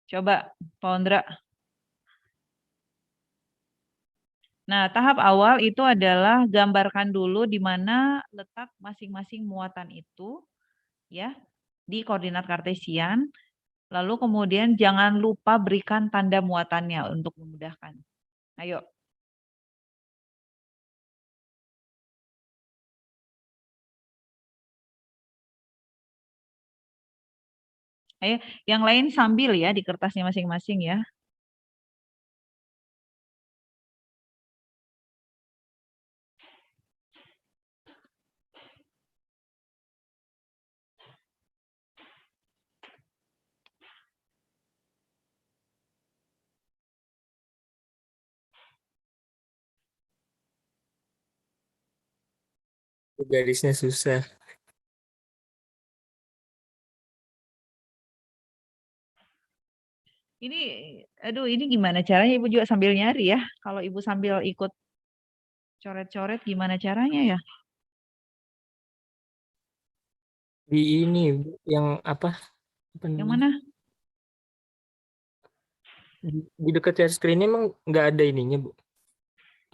coba Pak Ondra. Nah, tahap awal itu adalah gambarkan dulu di mana letak masing-masing muatan itu ya di koordinat kartesian. Lalu kemudian jangan lupa berikan tanda muatannya untuk memudahkan. Ayo. Ayo, yang lain sambil ya di kertasnya masing-masing ya. Garisnya susah. Ini, aduh, ini gimana caranya? Ibu juga sambil nyari ya. Kalau Ibu sambil ikut coret-coret, gimana caranya ya? Di ini Bu, yang apa? Apa Yang namanya? mana? Di dekat share screen emang nggak ada ininya, Bu.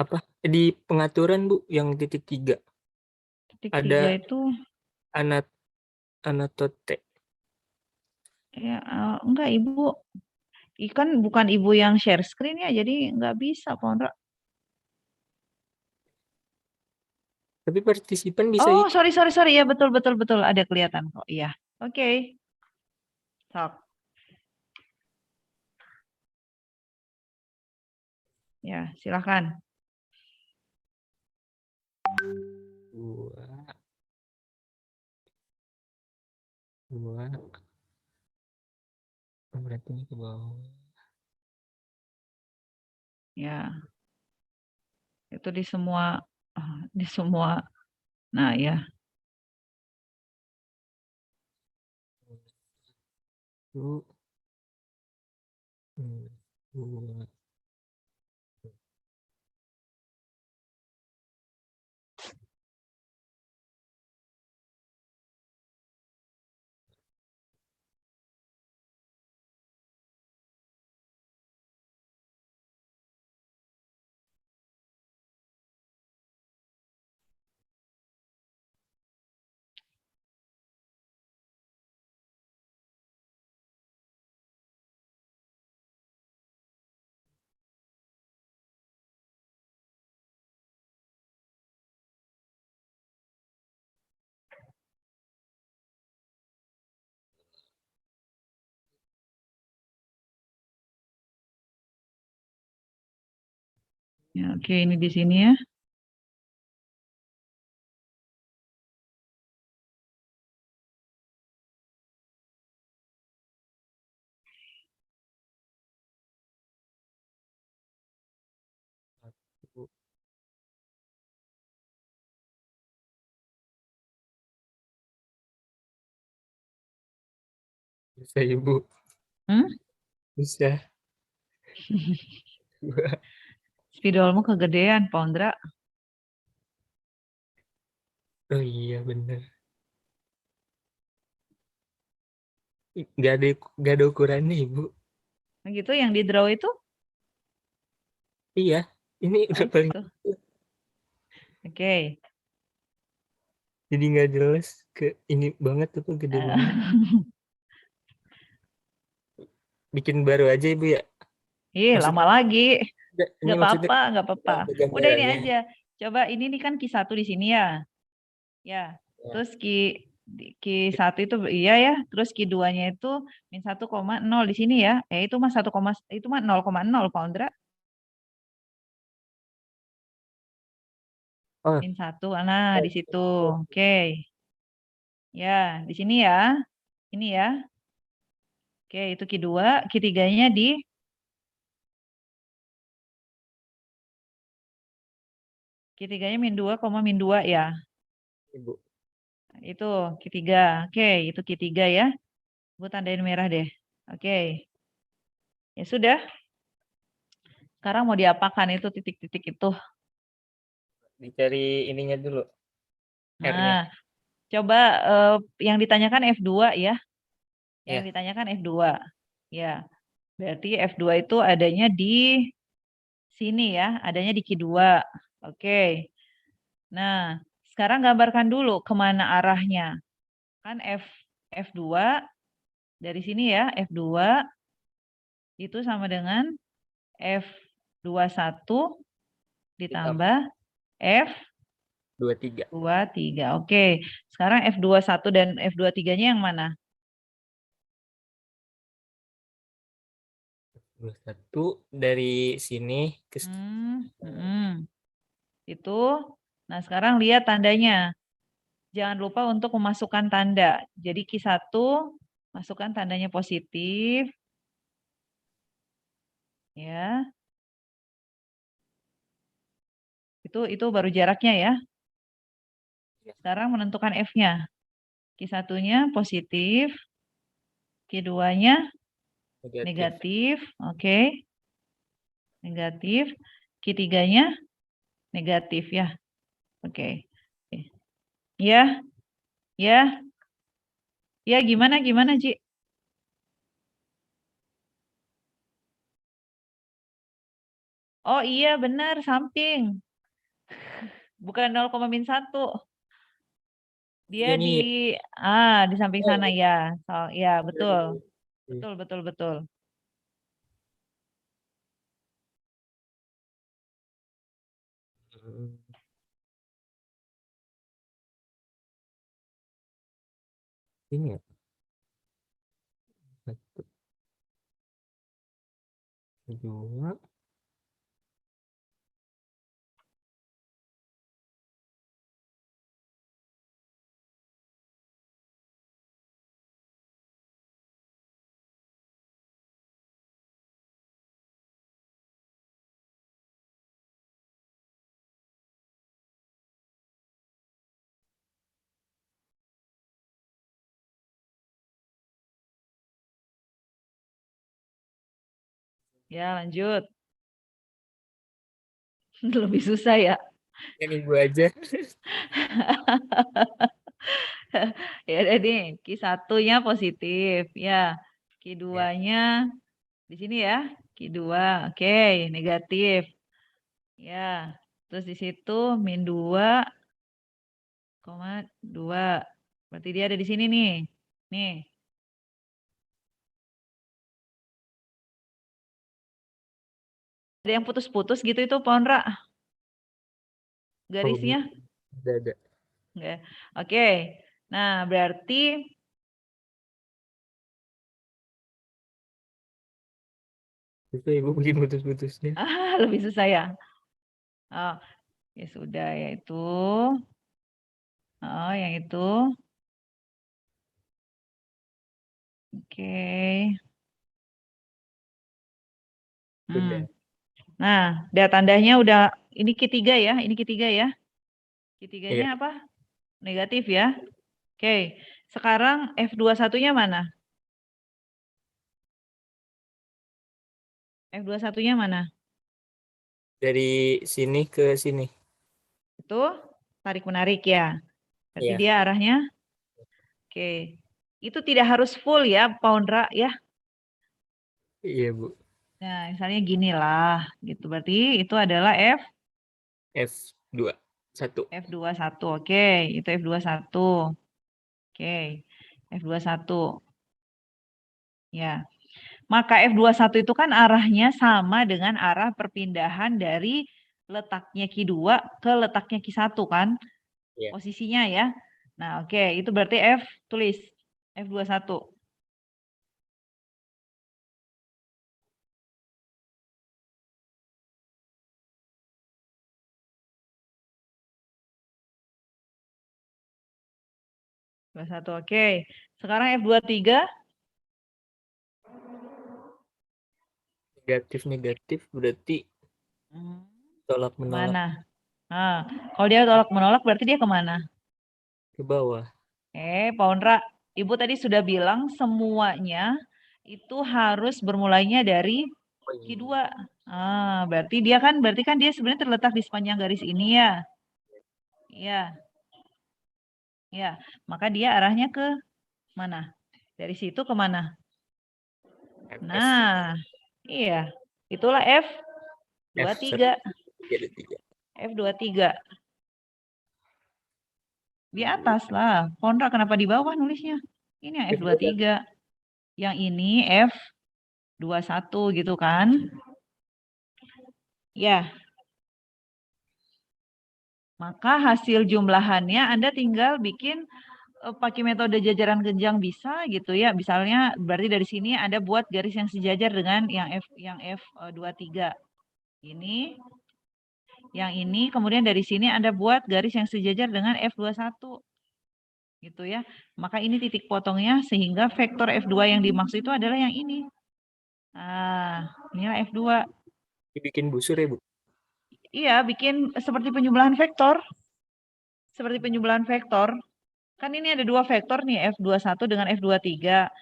Apa? Di pengaturan, Bu, yang titik 3. Titik Ada 3 itu, anatote. ya enggak Ibu. Ikan bukan Ibu yang share screen ya, jadi nggak bisa, Pak Ondra. Tapi partisipan bisa Oh, sorry. Ya, betul. Ada kelihatan kok. Iya. Oke. Sok. Ya, silakan. Dua. Berarti ini ke bawah. Ya. Itu di semua. Nah, ya. Dua. Dua. Ya, oke, ini di sini ya. Satu. Bisa, Ibu. Hmm? Bisa. Dua. Spidolmu kegedean, Pak Ondra. Oh iya, bener. Nggak ada ukurannya, Ibu. Nah, gitu yang di draw itu? Iya, ini Oh, udah paling. gitu. Oke. Jadi nggak jelas ke ini banget tuh, gede banget. Bikin baru aja, Ibu ya. Lama Maksudnya lagi. ini Nggak maksudnya apa-apa. ada Udah ini gambarannya. aja. Coba ini nih kan Q1 di sini ya. Ya. Ya. Terus Q1 itu iya ya. Terus Q2-nya itu min 1,0 di sini ya. Itu mah 1, itu mah 0,0 Pak Ondra. Oh, Min 1. Nah, di situ. Oke. Ya, di sini ya. Ini ya. Oke, itu Q2. Q3-nya di Q3-nya min 2, min 2 ya. Ibu. Itu Q3. Oke, itu Q3 ya. Bu tandain merah deh. Oke. Ya sudah. Sekarang mau diapakan itu titik-titik itu? Dicari ininya dulu. R-nya. Nah, coba yang ditanyakan F2 ya. Yang Ya. ditanyakan F2. Ya. Berarti F2 itu adanya di sini ya, adanya di Q2. Oke. Nah, sekarang gambarkan dulu kemana arahnya. Kan F2 dari sini ya, F2 itu sama dengan F21 ditambah F23. F23. Oke, sekarang F21 dan F23-nya yang mana? 21 dari sini ke Itu. Nah, sekarang lihat tandanya. Jangan lupa untuk memasukkan tanda. Jadi Q1 masukkan tandanya positif. Ya. Itu baru jaraknya ya. Sekarang menentukan F-nya. Q1-nya positif. Q2-nya negatif. Oke. Negatif. Q3-nya negatif ya. Oke. Ya. Ya. Ya, gimana Ji? Oh iya, benar, samping. Bukan 0,-1. Dia Iya nih. di samping sana ya. Ya, betul. Hmm. Betul. Ini ya. 1, 2. Ya, lanjut. Lebih susah ya. Yang ibu aja. Ya jadi Q1-nya positif ya. Q2-nya di sini ya. Q2, oke, negatif. Ya. Terus di situ min 2,2. Berarti dia ada di sini nih. Nih. Ada yang putus-putus gitu itu Pondra garisnya? Ada. Enggak. Oke. Nah, berarti Itu ibu bikin putus-putusnya. lebih susah ya. Oh, ya sudah yaitu. Oh, yang itu. Oke. Sudah. Nah, tandanya udah ini Q3 ya, ini Q3 ya. Q3-nya Iya. apa? Negatif ya. Oke. Sekarang F21-nya mana? F21-nya mana? Dari sini ke sini. Itu tarik menarik ya. Berarti Iya. dia arahnya. Oke. Itu tidak harus full ya, Paundra ya. Iya, Bu. Nah, misalnya gini lah, gitu. Berarti itu adalah F21. F21. Oke, itu F21. Oke, F21. Ya. Maka F21 itu kan arahnya sama dengan arah perpindahan dari letaknya Q2 ke letaknya Q1 kan? Iya. Posisinya ya. Nah, oke, itu berarti tulis F21. F21, oke. Sekarang F23. Negatif berarti tolak menolak. Mana? Nah, kalau dia tolak menolak berarti dia kemana? Ke bawah. Pak Ondra, Ibu tadi sudah bilang semuanya itu harus bermulainya dari Oh, iya. Q2. Berarti kan dia sebenarnya terletak di sepanjang garis ini ya. Iya. Ya, maka dia arahnya ke mana? Dari situ ke mana? FS. Nah, iya. Itulah F23. F23. Di atas lah. Kontra kenapa di bawah nulisnya? Ini yang F23. Yang ini F21 gitu kan? Ya. Maka hasil jumlahannya Anda tinggal bikin pakai metode jajaran genjang bisa gitu ya. Misalnya berarti dari sini Anda buat garis yang sejajar dengan yang F23. Ini yang ini, kemudian dari sini Anda buat garis yang sejajar dengan F21. Gitu ya. Maka ini titik potongnya sehingga vektor F2 yang dimaksud itu adalah yang ini. Nah, inilah F2. Dibikin busur ya, Bu? Iya, bikin seperti penjumlahan vektor. Seperti penjumlahan vektor. Kan ini ada dua vektor nih, F21 dengan F23.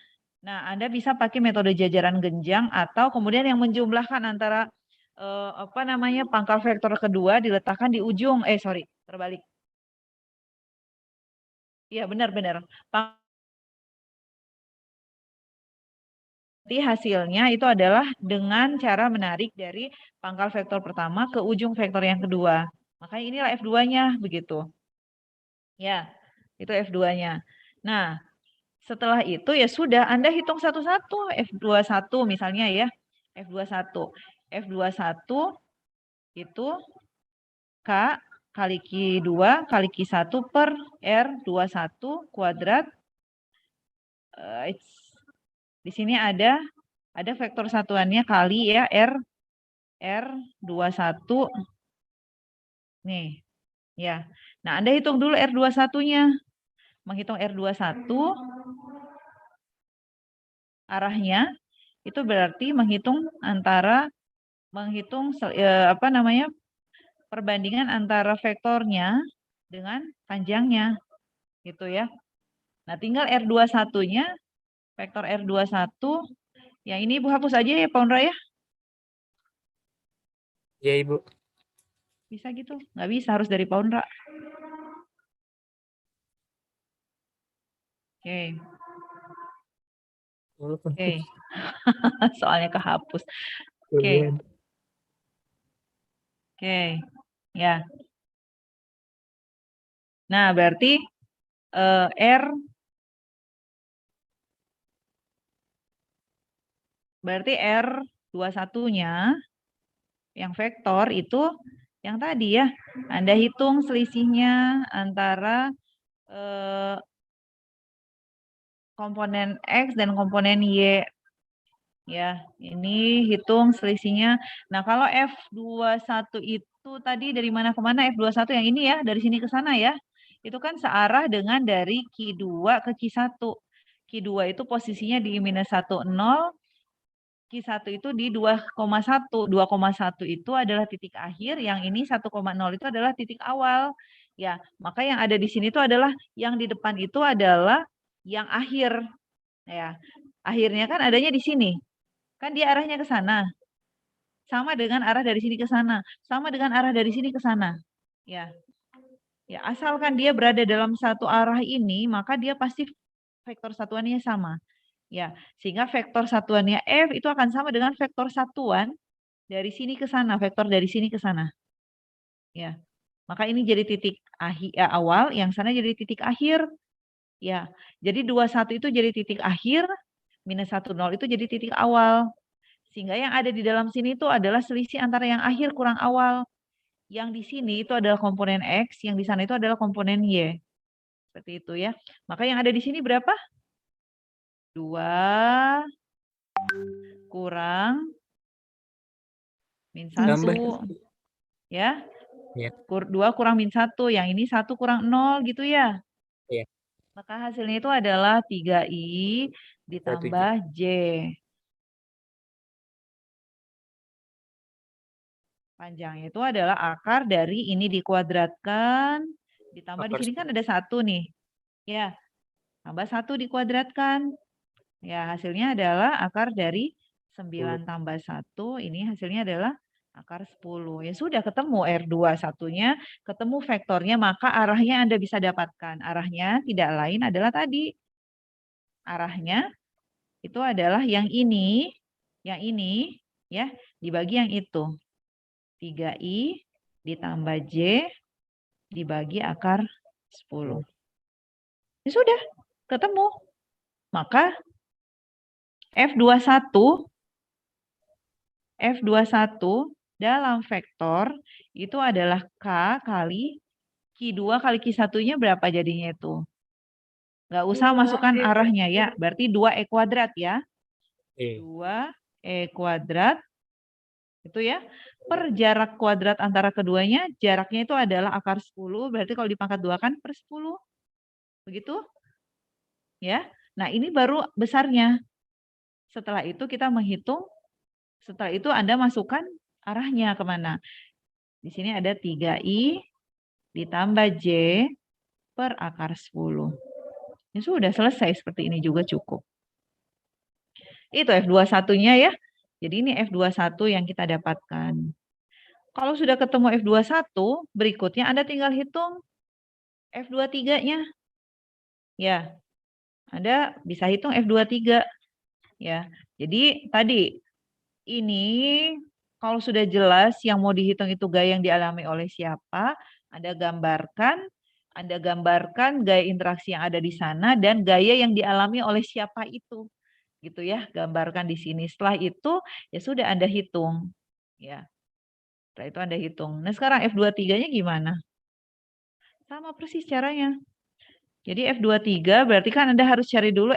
Nah, Anda bisa pakai metode jajaran genjang atau kemudian yang menjumlahkan antara pangkal vektor kedua diletakkan di ujung. Terbalik. Iya, benar-benar. Nanti hasilnya itu adalah dengan cara menarik dari pangkal vektor pertama ke ujung vektor yang kedua. Makanya inilah F2-nya begitu. Ya, itu F2-nya. Nah, setelah itu ya sudah Anda hitung satu-satu F21 misalnya ya. F21. F21 itu K kali Q2 kali Q1 per R21 kuadrat. Di sini ada vektor satuannya kali ya R21. Nih, ya. Nah, Anda hitung dulu R21-nya. Menghitung R21 arahnya itu berarti menghitung perbandingan antara vektornya dengan panjangnya gitu ya. Nah, tinggal R21-nya, vektor R21 yang ini Ibu hapus aja ya, Pak Ondra ya. Ya, Ibu. Bisa gitu? Nggak bisa, harus dari Pak Ondra. Oke. Oke. Soalnya kehapus. Oke. Oke. Ya. Nah, berarti R21-nya yang vektor itu yang tadi ya. Anda hitung selisihnya antara komponen X dan komponen Y. Ya, ini hitung selisihnya. Nah, kalau F21 itu tadi dari mana ke mana? F21 yang ini ya, dari sini ke sana ya. Itu kan searah dengan dari Q2 ke Q1. Q2 itu posisinya di -1, 0. Q1 itu di 2,1. 2,1 itu adalah titik akhir, yang ini 1,0 itu adalah titik awal. Ya, maka yang ada di sini itu adalah yang di depan itu adalah yang akhir. Ya, akhirnya kan adanya di sini. Kan dia arahnya ke sana. Sama dengan arah dari sini ke sana. Sama dengan arah dari sini ke sana. Ya. Ya, asalkan dia berada dalam satu arah ini, maka dia pasti vektor satuannya sama. Ya, sehingga vektor satuannya F itu akan sama dengan vektor satuan dari sini ke sana, vektor dari sini ke sana. Ya. Maka ini jadi titik awal, yang sana jadi titik akhir. Ya. Jadi 21 itu jadi titik akhir, -10 itu jadi titik awal. Sehingga yang ada di dalam sini itu adalah selisih antara yang akhir kurang awal. Yang di sini itu adalah komponen X, yang di sana itu adalah komponen Y. Seperti itu ya. Maka yang ada di sini berapa? 2 kurang -1. Ya. 2 kurang -1. Yang ini 1 kurang 0 gitu ya. Iya. Maka hasilnya itu adalah 3I ditambah J. Panjangnya itu adalah akar dari ini dikuadratkan, ditambah di Akar sini kan ada 1 nih. Ya, tambah 1 dikuadratkan. Ya, hasilnya adalah akar dari 9 tambah 1, ini hasilnya adalah akar 10. Ya sudah, ketemu R21-nya, ketemu vektornya, maka arahnya Anda bisa dapatkan. Arahnya tidak lain adalah tadi. Arahnya itu adalah yang ini, ya, dibagi yang itu. 3I ditambah J dibagi akar 10. Ya sudah, ketemu. Maka F21 dalam vektor itu adalah K kali Q2 kali Q1-nya berapa jadinya itu? Nggak usah masukkan arahnya ya, berarti 2E kuadrat ya. 2E kuadrat itu ya, per jarak kuadrat antara keduanya, jaraknya itu adalah akar 10, berarti kalau dipangkat 2 kan per 10. Begitu? Ya. Nah, ini baru besarnya. Setelah itu kita menghitung, setelah itu Anda masukkan arahnya kemana. Di sini ada 3I ditambah J per akar 10. Ini sudah selesai, seperti ini juga cukup. Itu F21-nya ya. Jadi ini F21 yang kita dapatkan. Kalau sudah ketemu F21, berikutnya Anda tinggal hitung F23-nya. Ya, Anda bisa hitung F23. Ya, jadi tadi ini kalau sudah jelas yang mau dihitung itu gaya yang dialami oleh siapa, Anda gambarkan gaya interaksi yang ada di sana dan gaya yang dialami oleh siapa itu. Gitu ya, gambarkan di sini. Setelah itu ya sudah Anda hitung. Ya. Setelah itu Anda hitung. Nah, sekarang F23-nya gimana? Sama persis caranya. Jadi F23 berarti kan Anda harus cari dulu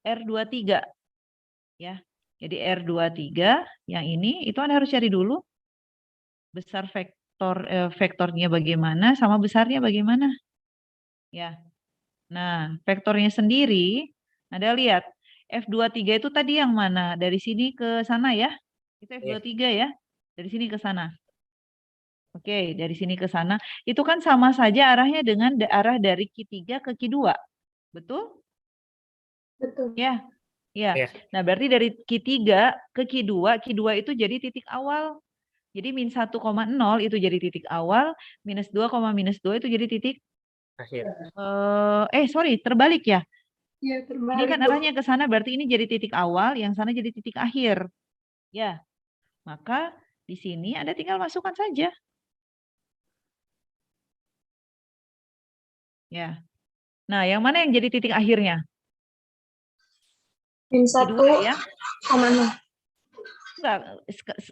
R23. Ya. Jadi R23 yang ini itu Anda harus cari dulu besar vektornya bagaimana sama besarnya bagaimana. Ya. Nah, vektornya sendiri Anda lihat F23 itu tadi yang mana? Dari sini ke sana ya. Itu F23 ya. Dari sini ke sana. Oke, dari sini ke sana. Itu kan sama saja arahnya dengan arah dari Q3 ke Q2. Betul? Betul. Ya. Ya. Ya. Nah, berarti dari Q3 ke Q2 itu jadi titik awal. Jadi min 1,0 itu jadi titik awal, minus 2, minus 2 itu jadi titik Akhir. Sorry, terbalik ya. Iya, Ini terbalik. kan arahnya ke sana, berarti ini jadi titik awal, yang sana jadi titik akhir. Ya, maka di sini Anda tinggal masukkan saja. Ya. Nah, yang mana yang jadi titik akhirnya? Min Kedua ya. Enggak,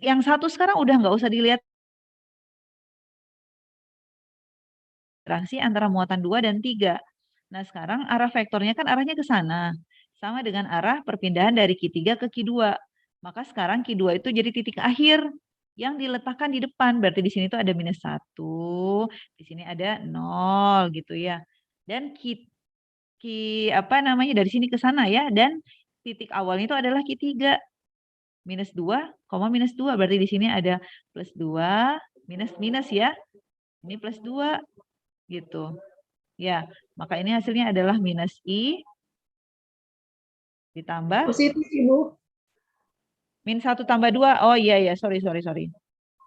yang satu sekarang udah nggak usah dilihat. Interaksi antara muatan 2 dan 3. Nah, sekarang arah vektornya kan arahnya ke sana. Sama dengan arah perpindahan dari Q3 ke Q2. Maka sekarang Q2 itu jadi titik akhir yang diletakkan di depan. Berarti di sini tuh ada minus 1, di sini ada 0 gitu ya. Dan dari sini ke sana ya. Dan titik awalnya itu adalah Q3. Minus 2, minus 2. Berarti di sini ada plus 2, minus ya. Ini plus 2. Gitu. Ya, maka ini hasilnya adalah minus I ditambah Positif, Ibu. min 1 tambah 2. Oh iya ya, sorry.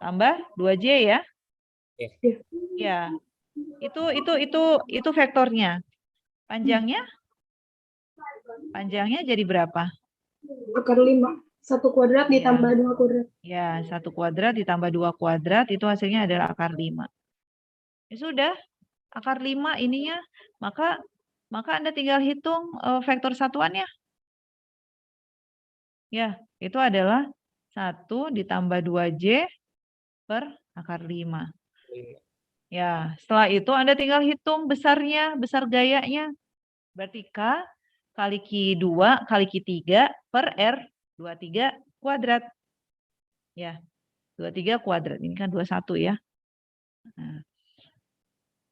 Tambah 2J ya. Ya. Itu vektornya. Panjangnya jadi berapa? Akar 5. 1 kuadrat ditambah 2 kuadrat. Ya, 1 kuadrat ditambah 2 kuadrat itu hasilnya adalah akar 5. Ya sudah, akar 5 ininya, maka Anda tinggal hitung vektor satuannya. Ya, itu adalah 1 ditambah 2J per akar 5. Ya, setelah itu Anda tinggal hitung besarnya, besar gayanya. Berarti K kali Q2 kali Q3 per R23 kuadrat. Ya, 23 kuadrat. Ini kan 21 ya. Nah,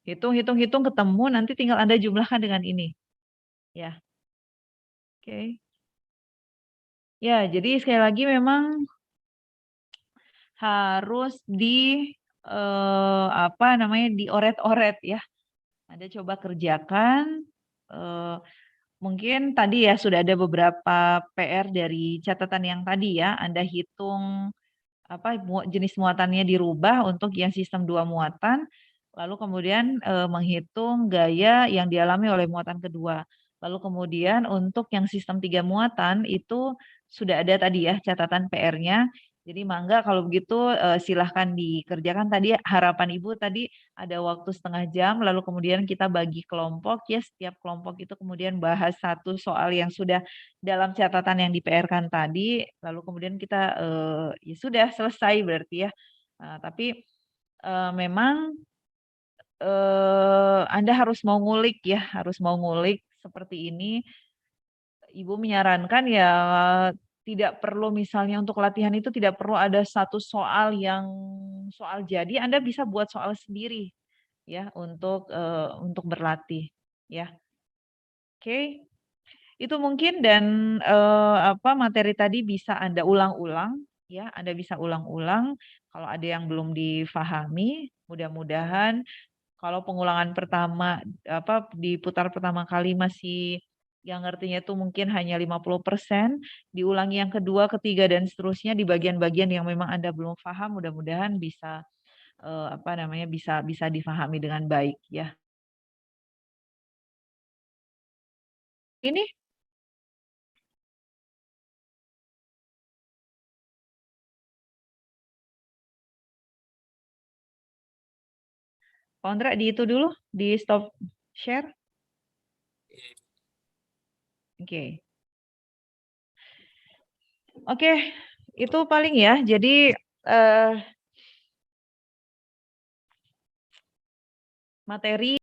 hitung ketemu, nanti tinggal Anda jumlahkan dengan ini. Ya. Oke. Ya, jadi sekali lagi memang harus dioret-oret ya. Anda coba kerjakan. Mungkin tadi ya sudah ada beberapa PR dari catatan yang tadi ya. Anda hitung jenis muatannya dirubah untuk yang sistem 2 muatan, lalu kemudian menghitung gaya yang dialami oleh muatan kedua. Lalu kemudian untuk yang sistem 3 muatan itu sudah ada tadi ya catatan PR-nya. Jadi mangga kalau begitu silahkan dikerjakan. Tadi harapan Ibu tadi ada waktu setengah jam, lalu kemudian kita bagi kelompok ya, setiap kelompok itu kemudian bahas satu soal yang sudah dalam catatan yang di PR-kan tadi, lalu kemudian kita ya sudah selesai berarti ya. Tapi memang Anda harus mau ngulik ya, harus mau ngulik seperti ini. Ibu menyarankan ya tidak perlu misalnya untuk latihan itu tidak perlu ada satu soal yang soal jadi, Anda bisa buat soal sendiri ya untuk berlatih ya. Oke. Itu mungkin dan materi tadi bisa Anda ulang-ulang ya, Anda bisa ulang-ulang kalau ada yang belum difahami, mudah-mudahan kalau pengulangan pertama diputar pertama kali masih yang ngertinya itu mungkin hanya 50%, diulangi yang kedua, ketiga dan seterusnya di bagian-bagian yang memang Anda belum paham, mudah-mudahan bisa bisa difahami dengan baik ya. Ini kontrak di itu dulu, di stop share. Oke. Oke, itu paling ya. Jadi materi